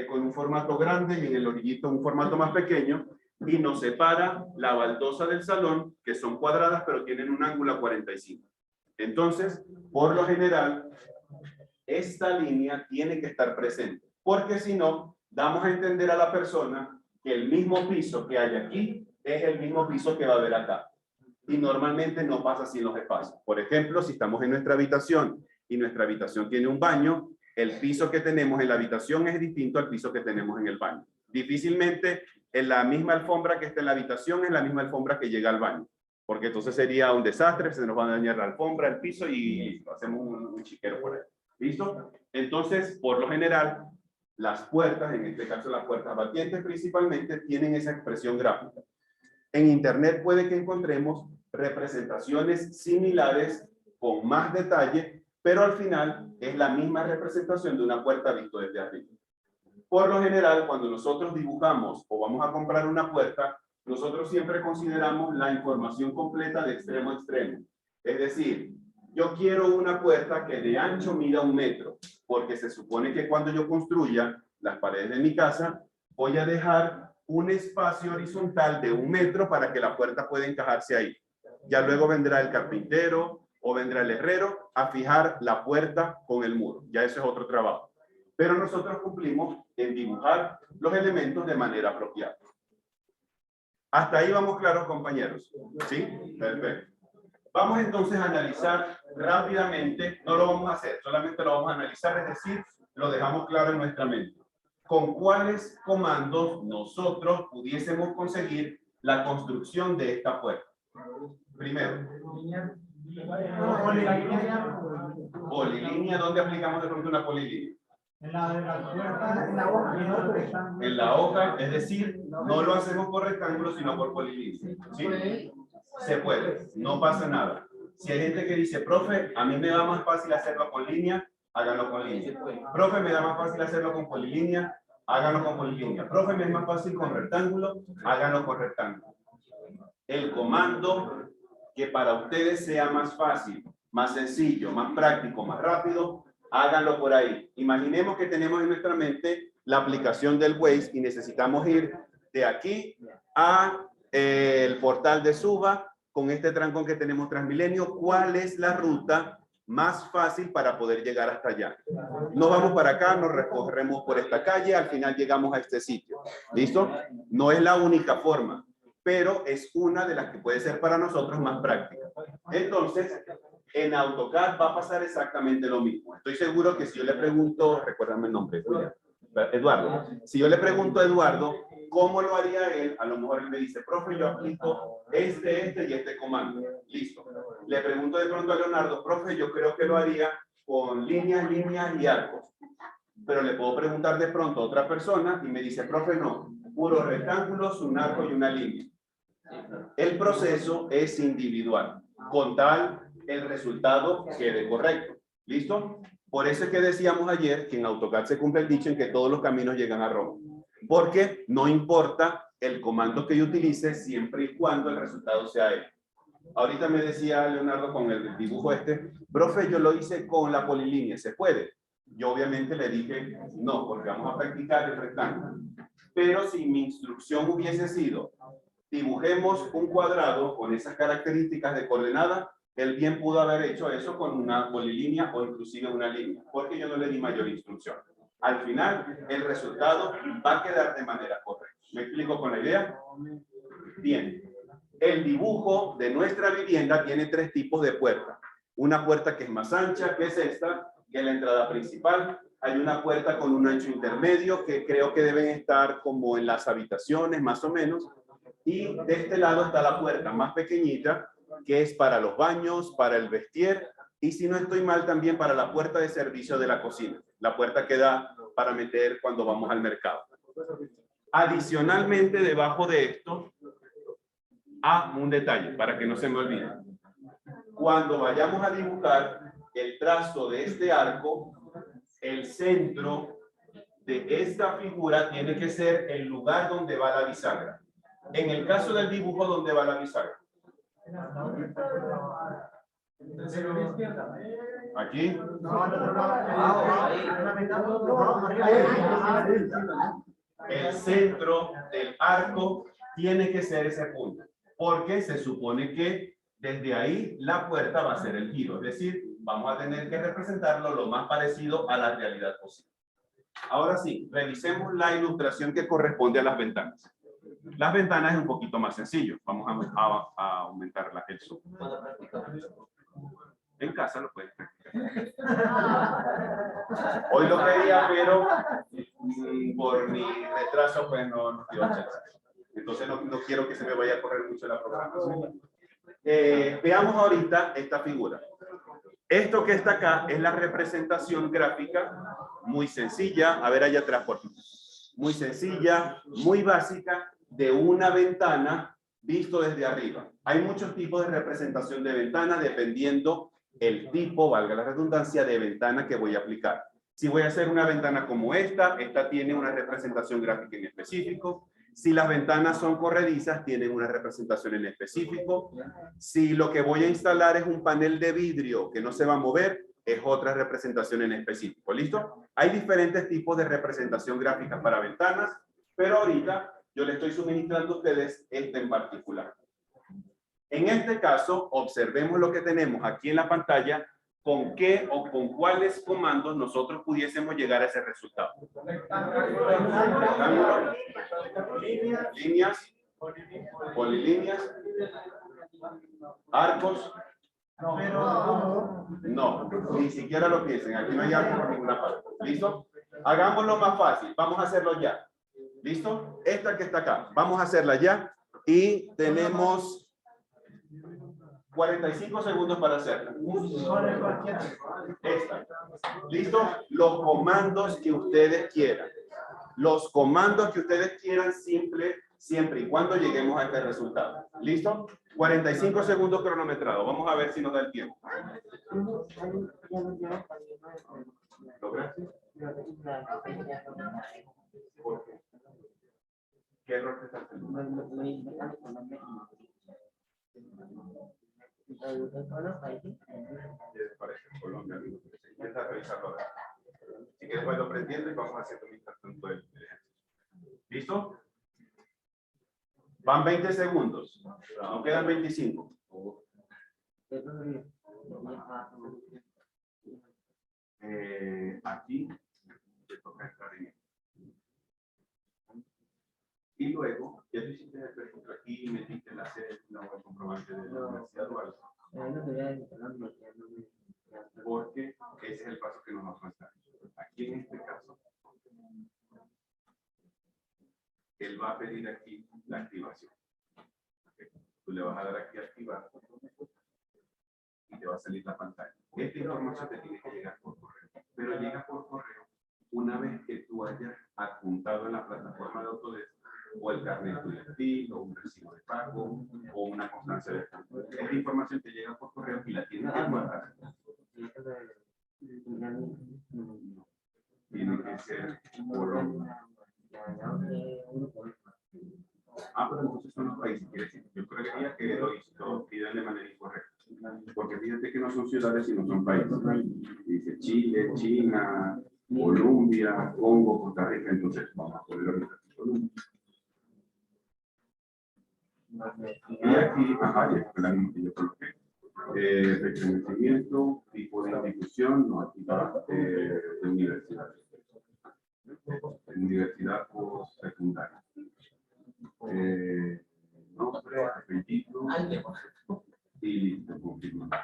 [SPEAKER 1] con un formato grande y en el orillito un formato más pequeño, y nos separa la baldosa del salón, que son cuadradas pero tienen un ángulo a 45. Entonces, por lo general, esta línea tiene que estar presente, porque si no, damos a entender a la persona que el mismo piso que hay aquí es el mismo piso que va a haber acá. Y normalmente no pasa así en los espacios. Por ejemplo, si estamos en nuestra habitación y nuestra habitación tiene un baño, el piso que tenemos en la habitación es distinto al piso que tenemos en el baño. Difícilmente en la misma alfombra que está en la habitación es la misma alfombra que llega al baño, porque entonces sería un desastre, se nos va a dañar la alfombra, el piso y hacemos un chiquero por ahí. ¿Listo? Entonces, por lo general, las puertas, en este caso las puertas batientes principalmente, tienen esa expresión gráfica. En Internet puede que encontremos representaciones similares con más detalle, pero al final es la misma representación de una puerta visto desde arriba. Por lo general, cuando nosotros dibujamos o vamos a comprar una puerta, nosotros siempre consideramos la información completa de extremo a extremo. Es decir, yo quiero una puerta que de ancho mida 1 metro, porque se supone que cuando yo construya las paredes de mi casa, voy a dejar un espacio horizontal de 1 metro para que la puerta pueda encajarse ahí. Ya luego vendrá el carpintero o vendrá el herrero a fijar la puerta con el muro. Ya eso es otro trabajo. Pero nosotros cumplimos en dibujar los elementos de manera apropiada. Hasta ahí vamos claros, compañeros. ¿Sí? Perfecto. Vamos entonces a analizar rápidamente, no lo vamos a hacer, solamente lo vamos a analizar, es decir, lo dejamos claro en nuestra mente. ¿Con cuáles comandos nosotros pudiésemos conseguir la construcción de esta puerta? Primero. Polilínea, ¿dónde aplicamos de pronto una polilínea?
[SPEAKER 2] En la de la puerta, en la hoja.
[SPEAKER 1] En la hoja, es decir, no lo hacemos por rectángulo, sino por polilínea. ¿Sí? Se puede, no pasa nada. Si hay gente que dice, profe, a mí me da más fácil hacerlo con línea, háganlo con línea. Profe, me da más fácil hacerlo con polilínea, háganlo con polilínea. Profe, me es más fácil con rectángulo, háganlo con rectángulo. El comando que para ustedes sea más fácil, más sencillo, más práctico, más rápido, háganlo por ahí. Imaginemos que tenemos en nuestra mente la aplicación del Waze y necesitamos ir de aquí a el portal de Suba con este trancón que tenemos Transmilenio. ¿Cuál es la ruta más fácil para poder llegar hasta allá? Nos vamos para acá, nos recorremos por esta calle, al final llegamos a este sitio. ¿Listo? No es la única forma, pero es una de las que puede ser para nosotros más práctica. Entonces, en AutoCAD va a pasar exactamente lo mismo. Estoy seguro que si yo le pregunto, recuérdame el nombre, Eduardo. Si yo le pregunto a Eduardo, ¿Cómo lo haría él? A lo mejor él me dice, profe, yo aplico este y este comando. Listo. Le pregunto de pronto a Leonardo, profe, yo creo que lo haría con líneas y arcos. Pero le puedo preguntar de pronto a otra persona y me dice, profe, no, puros rectángulos, un arco y una línea. El proceso es individual, con tal el resultado quede correcto. ¿Listo? Por eso es que decíamos ayer que en AutoCAD se cumple el dicho en que todos los caminos llegan a Roma. Porque no importa el comando que yo utilice siempre y cuando el resultado sea él. Ahorita me decía Leonardo con el dibujo profe, yo lo hice con la polilínea, ¿se puede? Yo obviamente le dije, no, porque vamos a practicar el rectángulo. Pero si mi instrucción hubiese sido, dibujemos un cuadrado con esas características de coordenada, él bien pudo haber hecho eso con una polilínea o inclusive una línea, porque yo no le di mayor instrucción. Al final, el resultado va a quedar de manera correcta. ¿Me explico con la idea? Bien. El dibujo de nuestra vivienda tiene tres tipos de puertas. Una puerta que es más ancha, que es esta, que es la entrada principal. Hay una puerta con un ancho intermedio, que creo que deben estar como en las habitaciones, más o menos. Y de este lado está la puerta más pequeñita, que es para los baños, para el vestier, y si no estoy mal, también para la puerta de servicio de la cocina. La puerta que da para meter cuando vamos al mercado. Adicionalmente, debajo de esto, un detalle, para que no se me olvide. Cuando vayamos a dibujar el trazo de este arco, el centro de esta figura tiene que ser el lugar donde va la bisagra. En el caso del dibujo, ¿dónde va la bisagra? ¿Aquí? El centro del arco tiene que ser ese punto, porque se supone que desde ahí la puerta va a ser el giro, es decir, vamos a tener que representarlo lo más parecido a la realidad posible. Ahora sí, revisemos la ilustración que corresponde a las ventanas. Las ventanas es un poquito más sencillo. Vamos a aumentar el zoom. En casa lo puedes practicar. Hoy lo quería, pero por mi retraso, pues no dio chance. Entonces no quiero que se me vaya a correr mucho la programación. Veamos ahorita esta figura. Esto que está acá es la representación gráfica, muy sencilla. A ver allá atrás, por favor. Muy sencilla, muy básica, de una ventana visto desde arriba. Hay muchos tipos de representación de ventana dependiendo el tipo, valga la redundancia, de ventana que voy a aplicar. Si voy a hacer una ventana como esta tiene una representación gráfica en específico. Si las ventanas son corredizas, tienen una representación en específico. Si lo que voy a instalar es un panel de vidrio que no se va a mover, es otra representación en específico. ¿Listo? Hay diferentes tipos de representación gráfica para ventanas, pero ahorita yo le estoy suministrando a ustedes este en particular. En este caso, observemos lo que tenemos aquí en la pantalla, con qué o con cuáles comandos nosotros pudiésemos llegar a ese resultado. Líneas, polilíneas, arcos. No, ni siquiera lo piensen. Aquí no hay arcos por ninguna parte. ¿Listo? Hagámoslo más fácil. Vamos a hacerlo ya. ¿Listo? Esta que está acá. Vamos a hacerla ya. Y tenemos 45 segundos para hacerla. Esta. ¿Listo? Los comandos que ustedes quieran. Los comandos que ustedes quieran siempre y cuando lleguemos a este resultado. ¿Listo? 45 segundos cronometrado. Vamos a ver si nos da el tiempo. ¿Lograste? ¿Por qué? ¿Qué error te está haciendo? Parece Colombia. Intenta revisarlo ahora. Si quieres, bueno, aprendiendo y vamos haciendo mientras tanto el ejercicio. ¿Listo? Van 20 segundos. No quedan 25. Aquí te toca entrar en esto. Y luego, ya tú hiciste el registro aquí y metiste la cédula o el comprobante de la universidad o algo. Porque ese es el paso que nos va a faltar. Aquí en este caso, él va va a pedir aquí la activación. Okay. Tú le vas a dar aquí a activar y te va a salir la pantalla. Esta información te tiene que llegar por correo, pero llega por correo una vez que tú hayas adjuntado en la plataforma de Autodesk o el carnet estudiantil, o un recibo de pago, o una constancia de pago. Esta información te llega por correo y la tienes que guardar. Tiene que ser por... pero entonces son los países. Quiere decir, yo creería que lo piden de manera incorrecta. Porque fíjate que no son ciudades, sino son países. Dice Chile, China, Colombia, Congo, Costa Rica. Entonces vamos a ponerlo aquí. Colombia. Y aquí, y es la misma que yo coloqué. Reconocimiento, tipo de institución, no, aquí va de universidad. Universidad postsecundaria. Nombre, apellido y listo, confirmado.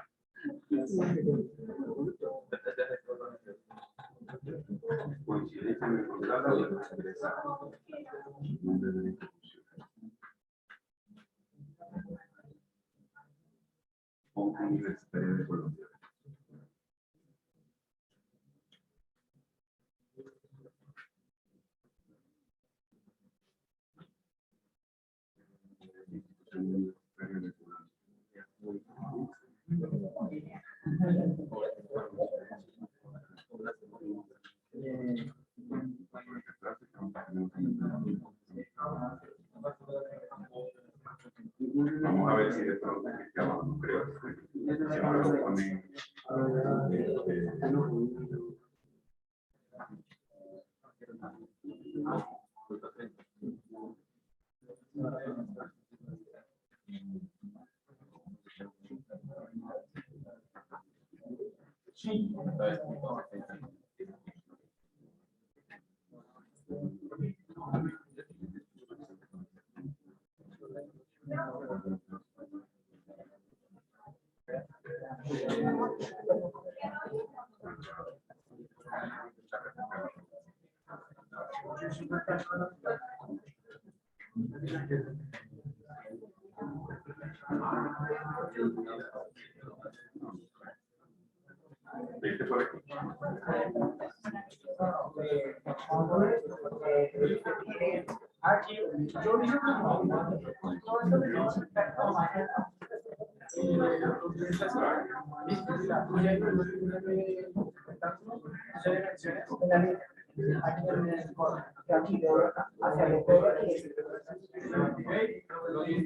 [SPEAKER 1] Coincidencia en el contrato y egresado. Nombre de la institución. Universitaria de Colombia. Vamos a ver si de pronto aquí abajo, no creo. Si ahora lo ponen. Sí. ¿Viste por aquí?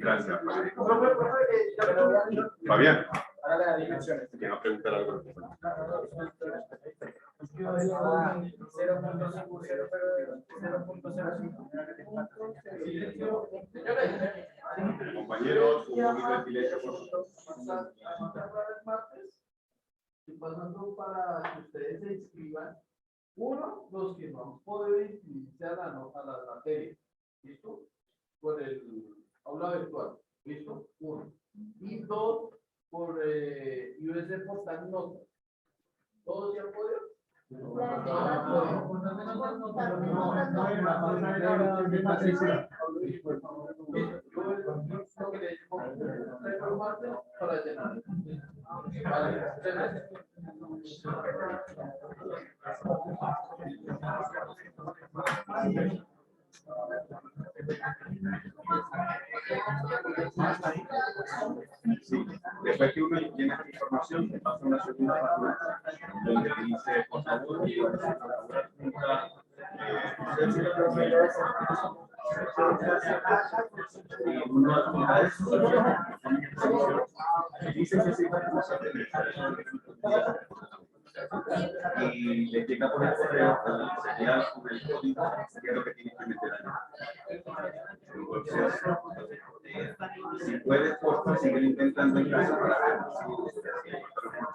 [SPEAKER 1] Gracias. Fabián. ¿Quién va a preguntar algo? Compañeros, un poquito de silencio, por favor.
[SPEAKER 4] Y pasando para que ustedes se inscriban, uno, los que no han podido inscribirse a las materias, ¿listo? Por el aula virtual, ¿listo? Uno. Y dos, por USD Postal Nota. ¿Todos ya han podido? Para llenar. Vale, muchas gracias.
[SPEAKER 1] Sí. Después que uno llena esta información, se pasa a una segunda página donde dice, por favor, y le llega por el correo sería con el código que es lo que tienes que meter ahí. Entonces, si puedes, por favor, seguir intentando en casa para ver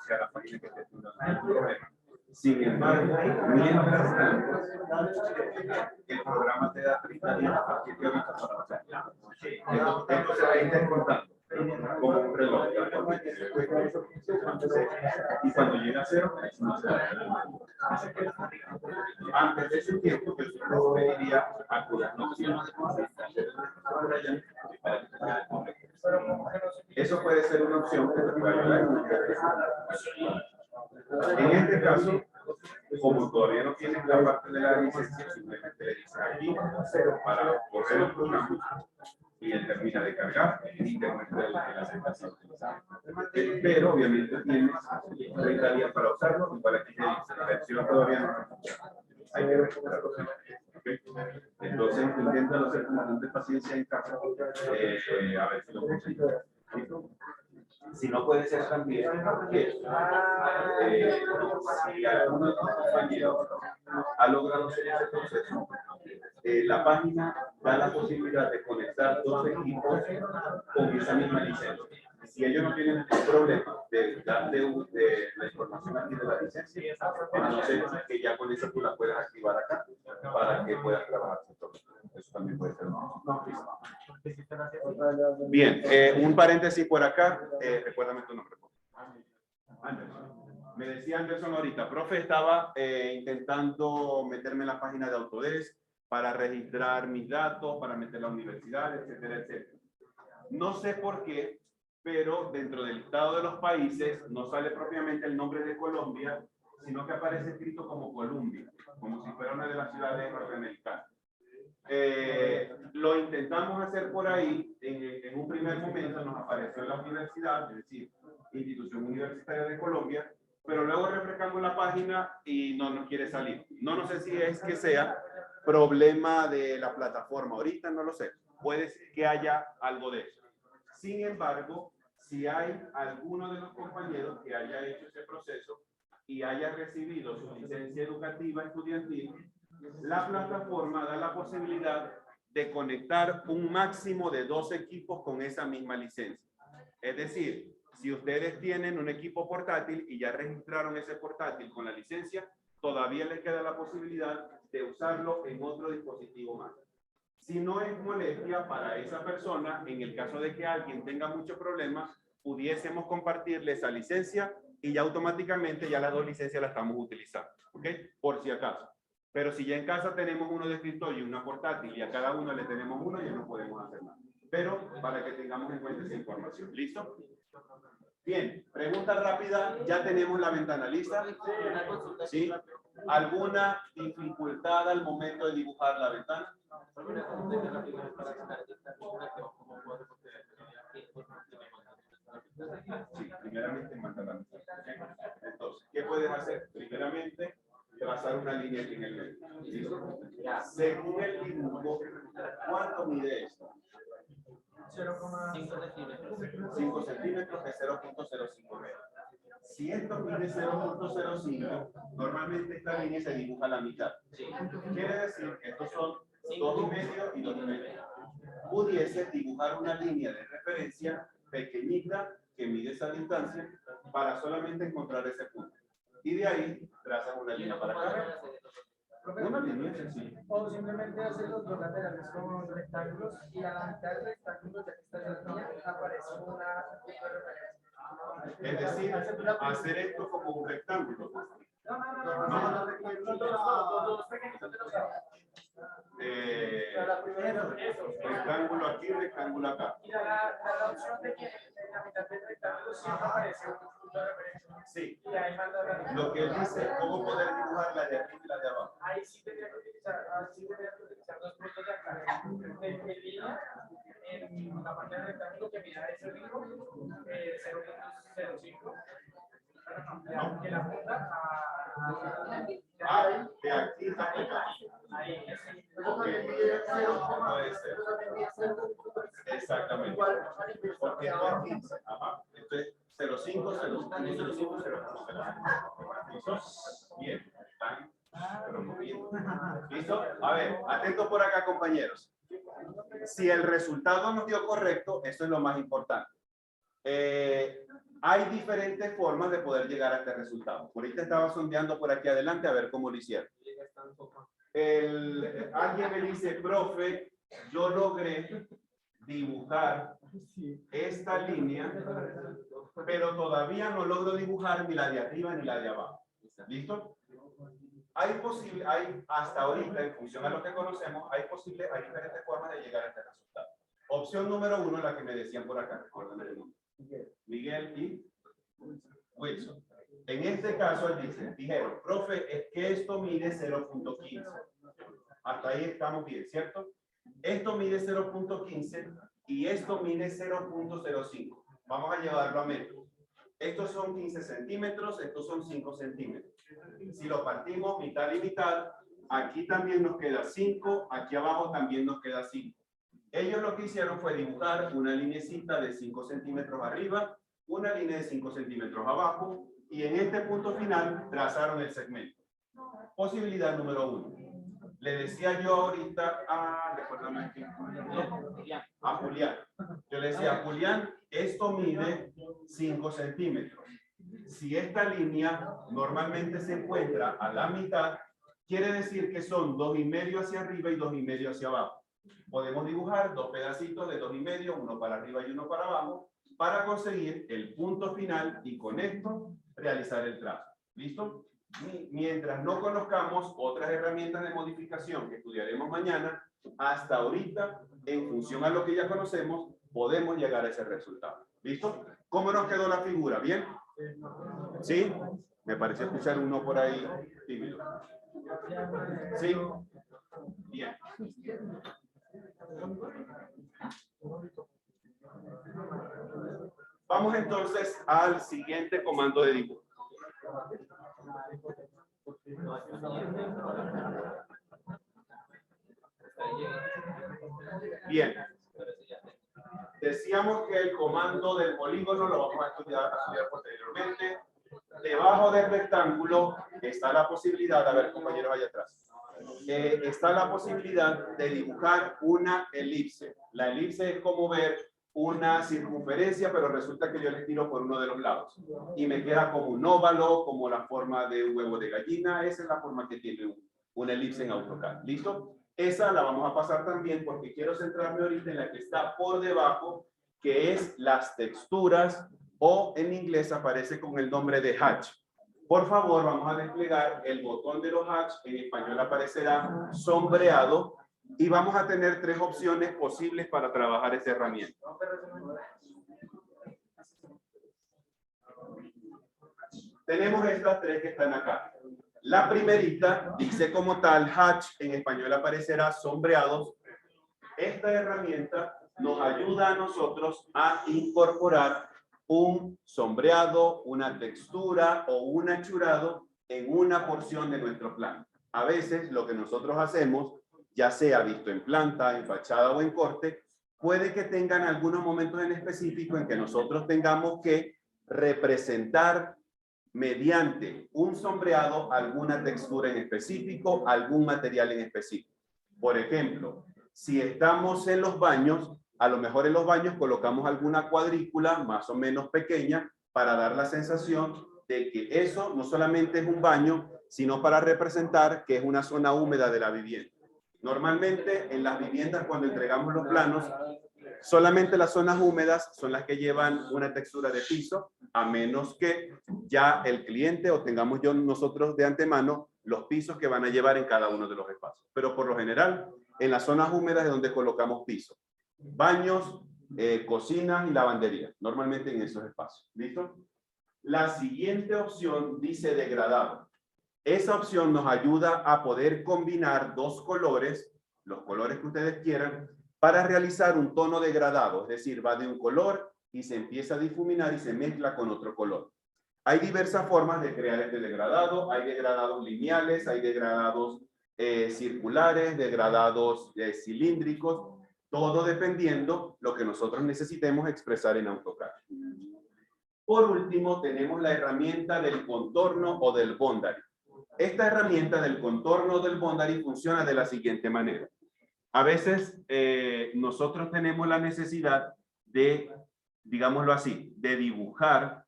[SPEAKER 1] si a la página que te problema. Sin embargo, mientras tanto, el programa te da 30 días a partir de ahorita para hacerlo. Esto se va a ir descontando. como un reloj. Y cuando llega a cero, no se da. Antes de ese tiempo, que usted pediría acudir. Eso puede ser una opción que te puede ayudar. En este caso, como todavía no tienes la parte de la licencia, simplemente le dices aquí para correr los programas y él termina de cargar y te muestra la aceptación. Pero obviamente tienes 30 días para usarlo y para que te dice la versión todavía no hay que recuperarlo. ¿Okay? Entonces inténtalo hacer con bastante paciencia en casa, a ver si lo consigues. Si no puede ser también porque si alguno de los compañeros ha logrado hacer ese proceso, la página da la posibilidad de conectar dos equipos con esa misma licencia. Si ellos no tienen ningún problema de darte de la información aquí de la licencia, entonces que ya con eso tú la puedes activar acá para que puedas trabajar. Eso también puede ser una opción. Bien, un paréntesis por acá. Recuérdame tu nombre. Anderson. Me decía Anderson ahorita, profe, estaba intentando meterme en la página de Autodesk para registrar mis datos, para meter la universidad, etcétera, etcétera. No sé por qué, pero dentro del listado de los países no sale propiamente el nombre de Colombia, sino que aparece escrito como Colombia, como si fuera una de las ciudades norteamericanas. Lo intentamos hacer por ahí, en un primer momento nos apareció la universidad, es decir, Institución Universitaria de Colombia, pero luego refrescamos la página y no nos quiere salir. No sé si es que sea problema de la plataforma, ahorita no lo sé, puede ser que haya algo de eso. Sin embargo, si hay alguno de los compañeros que haya hecho ese proceso y haya recibido su licencia educativa estudiantil, la plataforma da la posibilidad de conectar un máximo de 2 equipos con esa misma licencia. Es decir, si ustedes tienen un equipo portátil y ya registraron ese portátil con la licencia, todavía les queda la posibilidad de usarlo en otro dispositivo más. Si no es molestia para esa persona, en el caso de que alguien tenga muchos problemas, pudiésemos compartirle esa licencia y ya automáticamente ya las 2 licencias las estamos utilizando, ¿ok? Por si acaso. Pero si ya en casa tenemos uno de escritorio y una portátil y a cada uno le tenemos uno, ya no podemos hacer nada. Pero para que tengamos en cuenta esa información. ¿Listo? Bien, pregunta rápida. ¿Ya tenemos la ventana lista? ¿Sí? ¿Alguna dificultad al momento de dibujar la ventana? Sí, primeramente mandar la ventana. Entonces, ¿qué puedes hacer? Primeramente, trazar una línea aquí en el medio. ¿Listo? Según el dibujo, ¿cuánto mide esto? 5 centímetros de 0.05 metros. Si esto mide 0.05, normalmente esta línea se dibuja a la mitad. Quiere decir que estos son 2,5 y 2,5. Pudiese dibujar una línea de referencia pequeñita que mide esa distancia para solamente encontrar ese punto. Y de ahí trazas una línea para acá. Una línea sencilla.
[SPEAKER 2] O simplemente hacer los dos laterales como rectángulos y a la mitad del rectángulo, ya que está en la línea, aparece una referencia.
[SPEAKER 1] Es decir, hacer esto como un rectángulo. Rectángulo aquí, rectángulo acá.
[SPEAKER 2] Y la opción de que en la mitad del rectángulo siempre aparece un punto de referencia.
[SPEAKER 1] Sí.
[SPEAKER 2] Y ahí manda la
[SPEAKER 1] Lo que él dice, ¿cómo poder dibujar la de aquí y la de abajo?
[SPEAKER 2] Ahí sí tendría que utilizar, dos puntos de acá. En línea, en la parte del rectángulo que mira ese ritmo, 0.05. Que la punta
[SPEAKER 1] de aquí a acá.
[SPEAKER 2] ahí sí.
[SPEAKER 1] Puede ser. Exactamente. Porque esto es 15. Ajá. Entonces, 0,5, 0,5, 0,5. Bien. Están promoviendo. ¿Listo? A ver, atentos por acá, compañeros. Si el resultado nos dio correcto, eso es lo más importante. Hay diferentes formas de poder llegar a este resultado. Ahorita estaba sondeando por aquí adelante a ver cómo lo hicieron. Alguien me dice, profe, yo logré dibujar esta línea, pero todavía no logro dibujar ni la de arriba ni la de abajo. ¿Listo? Hay hasta ahorita, en función a lo que conocemos, hay diferentes formas de llegar a este resultado. Opción número 1, la que me decían por acá, recuérdenme el nombre. Miguel y Wilson. En este caso, dijeron, profe, es que esto mide 0.15. Hasta ahí estamos bien, ¿cierto? Esto mide 0.15 y esto mide 0.05. Vamos a llevarlo a metros. Estos son 15 centímetros, estos son 5 centímetros. Si lo partimos mitad y mitad, aquí también nos queda 5, aquí abajo también nos queda 5. Ellos lo que hicieron fue dibujar una linecita de 5 centímetros arriba, una línea de 5 centímetros abajo, y en este punto final trazaron el segmento. Posibilidad número 1. Le decía yo ahorita recuérdame aquí, a Julián. Yo le decía, Julián, esto mide 5 centímetros. Si esta línea normalmente se encuentra a la mitad, quiere decir que son 2,5 hacia arriba y 2,5 hacia abajo. Podemos dibujar dos pedacitos de 2,5, uno para arriba y uno para abajo, para conseguir el punto final y con esto realizar el trazo. ¿Listo? Mientras no conozcamos otras herramientas de modificación que estudiaremos mañana, hasta ahorita, en función a lo que ya conocemos, podemos llegar a ese resultado. ¿Listo? ¿Cómo nos quedó la figura? ¿Bien? ¿Sí? Me pareció escuchar uno por ahí tímido. ¿Sí? Bien. Vamos entonces al siguiente comando de dibujo. Bien. Decíamos que el comando del polígono lo vamos a estudiar posteriormente. Debajo del rectángulo está la posibilidad, a ver compañeros allá atrás, está la posibilidad de dibujar una elipse. La elipse es como ver una circunferencia, pero resulta que yo le tiro por uno de los lados y me queda como un óvalo, como la forma de un huevo de gallina. Esa es la forma que tiene una elipse en AutoCAD. ¿Listo? Esa la vamos a pasar también porque quiero centrarme ahorita en la que está por debajo, que es las texturas, o en inglés aparece con el nombre de hatch. Por favor, vamos a desplegar el botón de los hatch, en español aparecerá sombreado, y vamos a tener 3 opciones posibles para trabajar esta herramienta. Tenemos estas 3 que están acá. La primerita dice como tal hatch, en español aparecerá sombreados. Esta herramienta nos ayuda a nosotros a incorporar un sombreado, una textura o un achurado en una porción de nuestro plano. A veces lo que nosotros hacemos, ya sea visto en planta, en fachada o en corte, puede que tengan algunos momentos en específico en que nosotros tengamos que representar mediante un sombreado alguna textura en específico, algún material en específico. Por ejemplo, si estamos en los baños, a lo mejor en los baños colocamos alguna cuadrícula más o menos pequeña para dar la sensación de que eso no solamente es un baño, sino para representar que es una zona húmeda de la vivienda. Normalmente en las viviendas cuando entregamos los planos, solamente las zonas húmedas son las que llevan una textura de piso, a menos que ya el cliente o tengamos nosotros de antemano los pisos que van a llevar en cada uno de los espacios. Pero por lo general, en las zonas húmedas es donde colocamos piso. Baños, cocinas y lavandería, normalmente en esos espacios. ¿Listo? La siguiente opción dice degradado. Esa opción nos ayuda a poder combinar 2 colores, los colores que ustedes quieran, para realizar un tono degradado, es decir, va de un color y se empieza a difuminar y se mezcla con otro color. Hay diversas formas de crear este degradado, hay degradados lineales, hay degradados circulares, degradados cilíndricos, todo dependiendo lo que nosotros necesitemos expresar en AutoCAD. Por último, tenemos la herramienta del contorno o del boundary. Esta herramienta del contorno o del boundary funciona de la siguiente manera. A veces nosotros tenemos la necesidad de, digámoslo así, de dibujar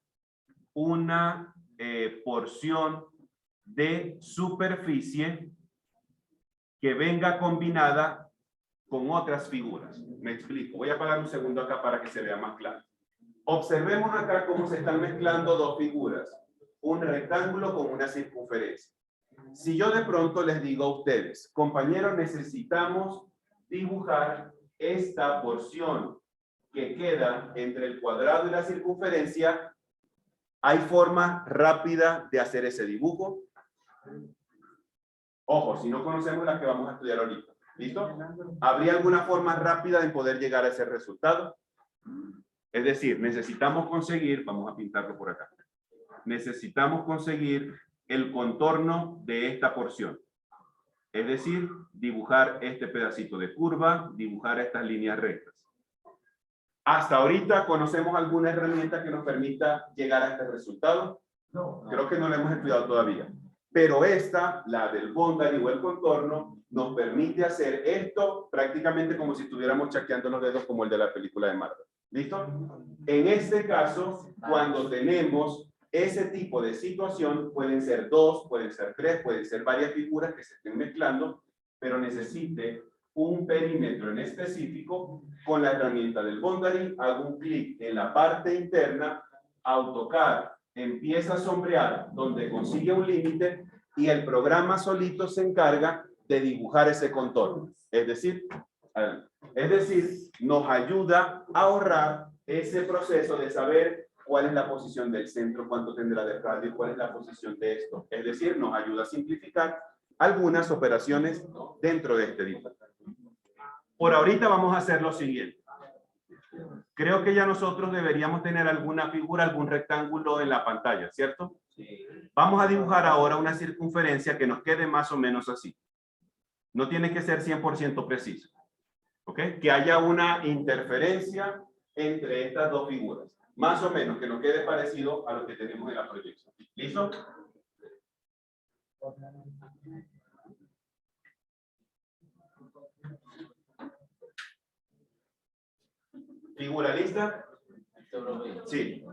[SPEAKER 1] una porción de superficie que venga combinada con otras figuras. Me explico. Voy a apagar un segundo acá para que se vea más claro. Observemos acá cómo se están mezclando dos figuras. Un rectángulo con una circunferencia. Si yo de pronto les digo a ustedes, compañeros, necesitamos dibujar esta porción que queda entre el cuadrado y la circunferencia, ¿hay forma rápida de hacer ese dibujo? Ojo, si no conocemos las que vamos a estudiar ahorita. ¿Listo? ¿Habría alguna forma rápida de poder llegar a ese resultado? Es decir, necesitamos conseguir, vamos a pintarlo por acá, necesitamos conseguir el contorno de esta porción. Es decir, dibujar este pedacito de curva, dibujar estas líneas rectas. Hasta ahorita, ¿conocemos alguna herramienta que nos permita llegar a este resultado? No. Creo que no la hemos estudiado todavía. Pero esta, la del boundary o el contorno, nos permite hacer esto prácticamente como si estuviéramos chasqueando los dedos como el de la película de Marvel. ¿Listo? En este caso, cuando tenemos ese tipo de situación, pueden ser dos, pueden ser tres, pueden ser varias figuras que se estén mezclando, pero necesite un perímetro en específico. Con la herramienta del boundary, hago un clic en la parte interna, AutoCAD empieza a sombrear donde consigue un límite y el programa solito se encarga de dibujar ese contorno. Es decir, nos ayuda a ahorrar ese proceso de saber cuál es la posición del centro, cuánto tendrá de radio y cuál es la posición de esto. Es decir, nos ayuda a simplificar algunas operaciones dentro de este dibujo. Por ahorita vamos a hacer lo siguiente. Creo que ya nosotros deberíamos tener alguna figura, algún rectángulo en la pantalla, ¿cierto? Sí. Vamos a dibujar ahora una circunferencia que nos quede más o menos así. No tiene que ser 100% preciso. ¿Ok? Que haya una interferencia entre estas dos figuras. Más o menos, que nos quede parecido a lo que tenemos en la proyección. ¿Listo? ¿Figura lista? Sí.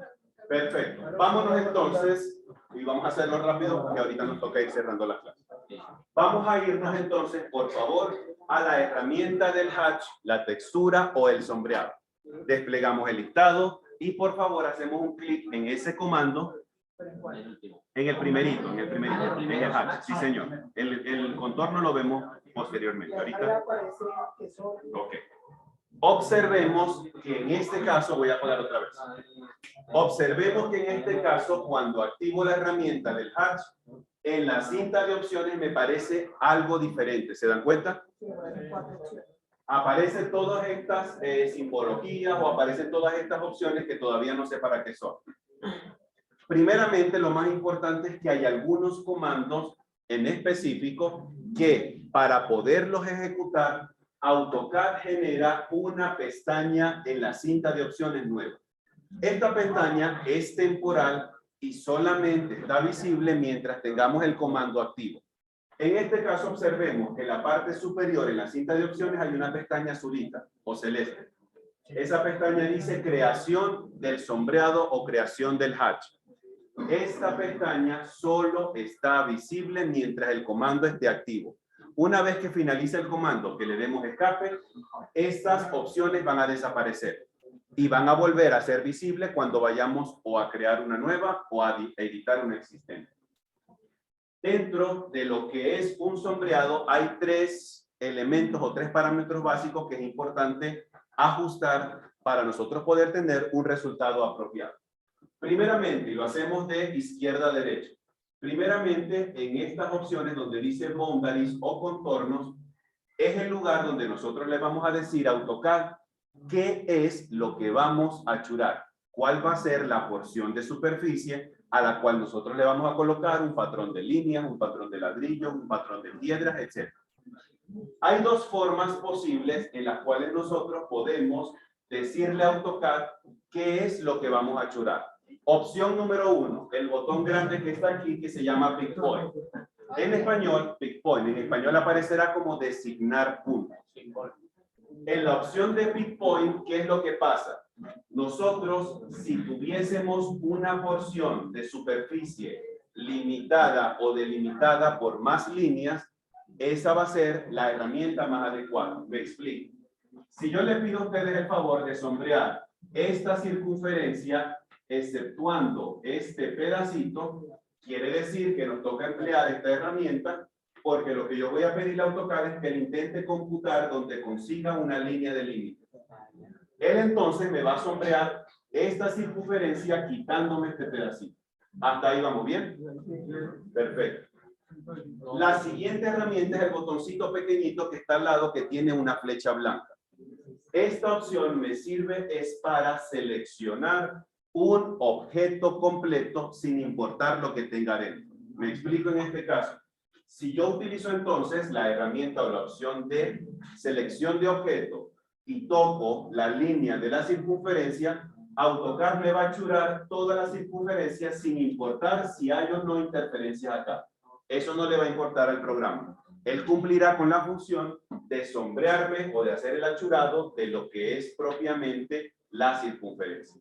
[SPEAKER 1] Perfecto. Vámonos entonces, y vamos a hacerlo rápido porque ahorita nos toca ir cerrando la clase. Vamos a irnos entonces, por favor, a la herramienta del hatch, la textura o el sombreado. Desplegamos el listado y por favor hacemos un clic en ese comando, en el primerito, en el hatch. Sí, señor. El contorno lo vemos posteriormente. Ahorita. Ok. Observemos que en este caso, voy a apagar otra vez. Observemos que en este caso, cuando activo la herramienta del hatch, en la cinta de opciones me parece algo diferente. ¿Se dan cuenta? Aparecen todas estas simbologías o aparecen todas estas opciones que todavía no sé para qué son. Primeramente, lo más importante es que hay algunos comandos en específico que para poderlos ejecutar, AutoCAD genera una pestaña en la cinta de opciones nueva. Esta pestaña es temporal y solamente está visible mientras tengamos el comando activo. En este caso observemos que en la parte superior en la cinta de opciones hay una pestaña azulita o celeste. Esa pestaña dice creación del sombreado o creación del hatch. Esta pestaña solo está visible mientras el comando esté activo. Una vez que finalice el comando, que le demos escape, estas opciones van a desaparecer y van a volver a ser visibles cuando vayamos o a crear una nueva o a editar una existente. Dentro de lo que es un sombreado hay tres elementos o tres parámetros básicos que es importante ajustar para nosotros poder tener un resultado apropiado. Primeramente, y lo hacemos de izquierda a derecha. Primeramente, en estas opciones donde dice boundaries o contornos, es el lugar donde nosotros le vamos a decir a AutoCAD qué es lo que vamos a churar, cuál va a ser la porción de superficie a la cual nosotros le vamos a colocar un patrón de líneas, un patrón de ladrillos, un patrón de piedras, etc. Hay dos formas posibles en las cuales nosotros podemos decirle a AutoCAD qué es lo que vamos a churar. Opción número 1, el botón grande que está aquí que se llama Pick Point. En español, Pick Point, en español aparecerá como designar puntos. En la opción de Pick Point, ¿qué es lo que pasa? Nosotros, si tuviésemos una porción de superficie limitada o delimitada por más líneas, esa va a ser la herramienta más adecuada. Me explico. Si yo les pido a ustedes el favor de sombrear esta circunferencia, exceptuando este pedacito, quiere decir que nos toca emplear esta herramienta, porque lo que yo voy a pedirle a AutoCAD es que él intente computar donde consiga una línea de límite. Él entonces me va a sombrear esta circunferencia quitándome este pedacito. ¿Hasta ahí vamos bien? Perfecto. La siguiente herramienta es el botoncito pequeñito que está al lado que tiene una flecha blanca. Esta opción me sirve es para seleccionar un objeto completo sin importar lo que tenga dentro. Me explico en este caso. Si yo utilizo entonces la herramienta o la opción de selección de objeto y toco la línea de la circunferencia, AutoCAD me va a achurar toda la circunferencia sin importar si hay o no interferencias acá. Eso no le va a importar al programa. Él cumplirá con la función de sombrearme o de hacer el achurado de lo que es propiamente la circunferencia.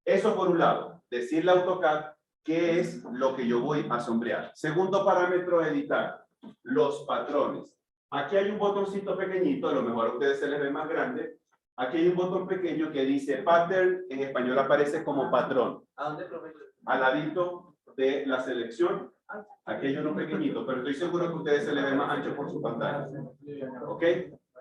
[SPEAKER 1] Eso por un lado, decirle a AutoCAD qué es lo que yo voy a sombrear. Segundo parámetro, editar los patrones. Aquí hay un botoncito pequeñito, a lo mejor a ustedes se les ve más grande. Aquí hay un botón pequeño que dice pattern, en español aparece como patrón.
[SPEAKER 3] ¿A dónde, profesor?
[SPEAKER 1] Al ladito de la selección, aquí hay uno pequeñito, pero estoy seguro que a ustedes se les ve más ancho por su pantalla. ¿Ok?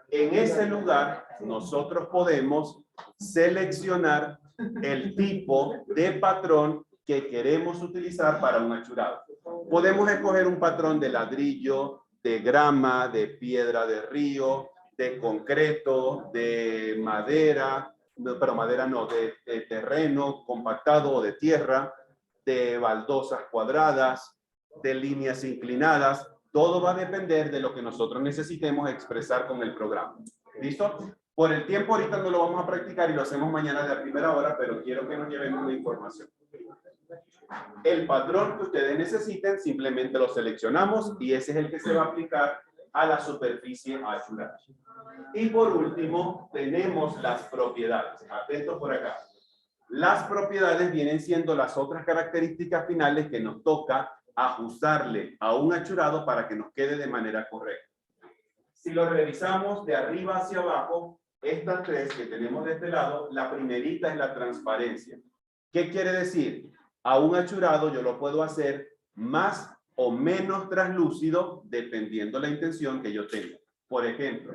[SPEAKER 1] En ese lugar, nosotros podemos seleccionar el tipo de patrón que queremos utilizar para un achurado. Podemos escoger un patrón de ladrillo, de grama, de piedra de río, de concreto, de madera, pero madera no, de terreno compactado o de tierra, de baldosas cuadradas, de líneas inclinadas. Todo va a depender de lo que nosotros necesitemos expresar con el programa. ¿Listo? Por el tiempo ahorita no lo vamos a practicar y lo hacemos mañana de la primera hora, pero quiero que nos llevemos la información. El patrón que ustedes necesiten, simplemente lo seleccionamos y ese es el que se va a aplicar a la superficie achurada. Y por último, tenemos las propiedades. Atentos por acá. Las propiedades vienen siendo las otras características finales que nos toca ajustarle a un achurado para que nos quede de manera correcta. Si lo revisamos de arriba hacia abajo, estas tres que tenemos de este lado, la primerita es la transparencia. ¿Qué quiere decir? A un achurado yo lo puedo hacer más o menos translúcido dependiendo la intención que yo tenga. Por ejemplo,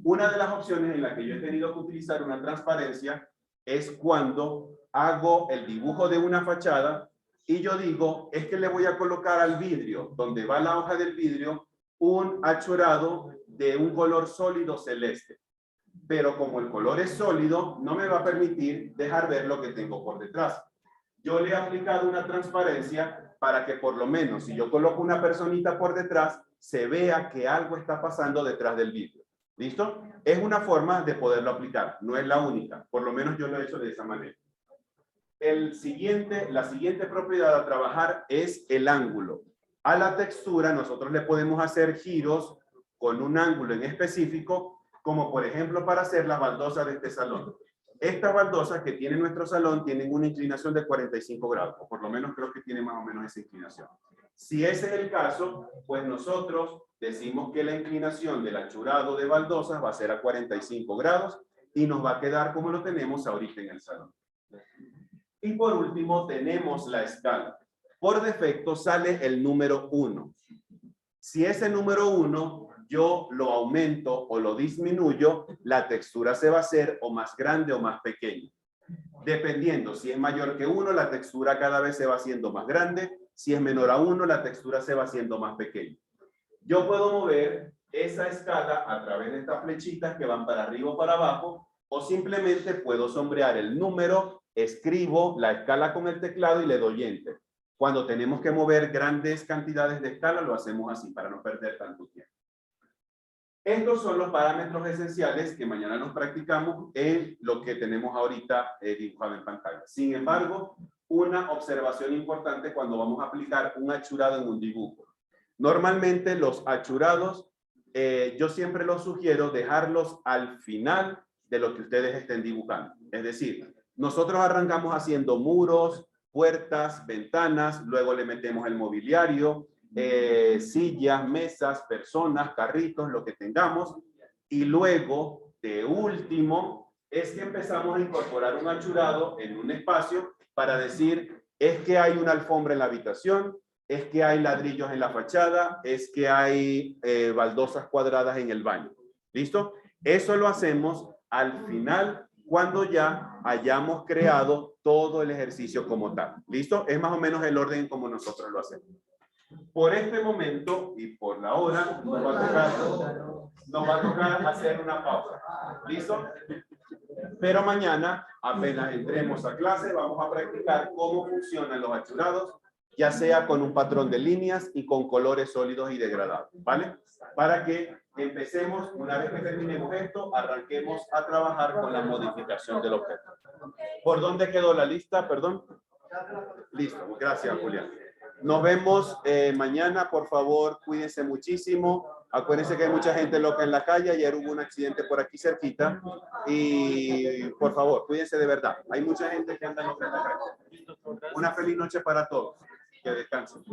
[SPEAKER 1] una de las opciones en la que yo he tenido que utilizar una transparencia es cuando hago el dibujo de una fachada y yo digo, es que le voy a colocar al vidrio, donde va la hoja del vidrio, un achurado de un color sólido celeste. Pero como el color es sólido, no me va a permitir dejar ver lo que tengo por detrás. Yo le he aplicado una transparencia para que por lo menos si yo coloco una personita por detrás, se vea que algo está pasando detrás del vidrio. ¿Listo? Es una forma de poderlo aplicar, no es la única. Por lo menos yo lo he hecho de esa manera. La siguiente propiedad a trabajar es el ángulo. A la textura nosotros le podemos hacer giros con un ángulo en específico, como por ejemplo para hacer las baldosas de este salón. Estas baldosas que tiene nuestro salón tienen una inclinación de 45 grados, o por lo menos creo que tiene más o menos esa inclinación. Si ese es el caso, pues nosotros decimos que la inclinación del achurado de baldosas va a ser a 45 grados y nos va a quedar como lo tenemos ahorita en el salón. Y por último tenemos la escala. Por defecto sale el número 1. Si ese número 1 yo lo aumento o lo disminuyo, la textura se va a hacer o más grande o más pequeña. Dependiendo, si es mayor que 1, la textura cada vez se va haciendo más grande. Si es menor a 1, la textura se va haciendo más pequeña. Yo puedo mover esa escala a través de estas flechitas que van para arriba o para abajo, o simplemente puedo sombrear el número, escribo la escala con el teclado y le doy Enter. Cuando tenemos que mover grandes cantidades de escala, lo hacemos así para no perder tanto tiempo. Estos son los parámetros esenciales que mañana nos practicamos en lo que tenemos ahorita dibujado en pantalla. Sin embargo, una observación importante cuando vamos a aplicar un achurado en un dibujo. Normalmente los achurados, yo siempre los sugiero dejarlos al final de lo que ustedes estén dibujando. Es decir, nosotros arrancamos haciendo muros, puertas, ventanas, luego le metemos el mobiliario, sillas, mesas, personas, carritos, lo que tengamos. Y luego, de último, es que empezamos a incorporar un achurado en un espacio para decir, es que hay una alfombra en la habitación, es que hay ladrillos en la fachada, es que hay baldosas cuadradas en el baño. ¿Listo? Eso lo hacemos al final, cuando ya hayamos creado todo el ejercicio como tal. ¿Listo? Es más o menos el orden como nosotros lo hacemos. Por este momento y por la hora, nos va a tocar hacer una pausa. ¿Listo? Pero mañana, apenas entremos a clase, vamos a practicar cómo funcionan los achurados, ya sea con un patrón de líneas y con colores sólidos y degradados, ¿vale? Para que empecemos, una vez que terminemos esto, arranquemos a trabajar con la modificación del objeto. ¿Por dónde quedó la lista? Perdón. Listo, gracias, Julián. Nos vemos mañana, por favor, cuídense muchísimo. Acuérdense que hay mucha gente loca en la calle. Ayer hubo un accidente por aquí cerquita. Y por favor, cuídense de verdad. Hay mucha gente que anda loca en la calle. Una feliz noche para todos. Que descansen.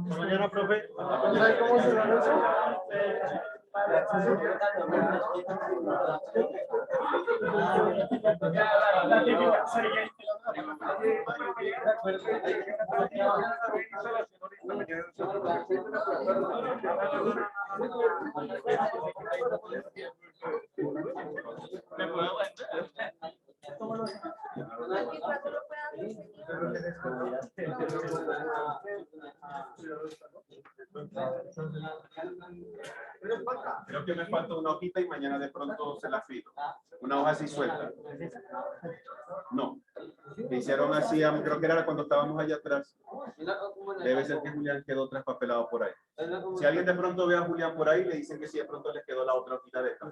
[SPEAKER 5] Mañana, profe.
[SPEAKER 4] ¿Sabe cómo se lo hizo?
[SPEAKER 1] Creo que me falta una hojita y mañana de pronto se la pido. Una hoja así suelta. No. Me hicieron así, creo que era cuando estábamos allá atrás. Debe ser que Julián quedó traspapelado por ahí. Si alguien de pronto ve a Julián por ahí, le dicen que sí, de pronto les quedó la otra hojita de esta.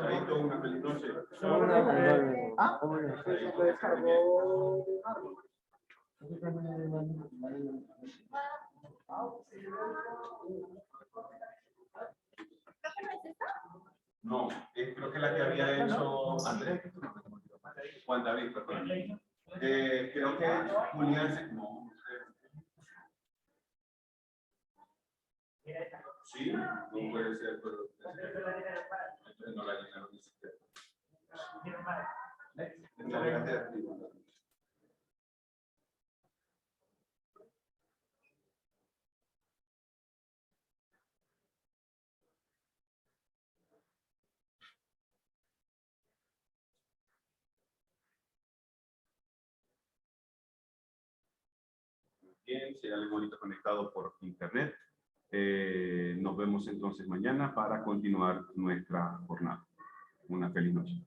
[SPEAKER 1] Chaito, una feliz noche. No, creo que la que había hecho Andrés. Juan David, perdón. Creo que Julián se... No, sí, no puede ser, pero entonces no la llenaron ni siquiera. Bien, si hay alguien ahorita conectado por internet, nos vemos entonces mañana para continuar nuestra jornada. Una feliz noche.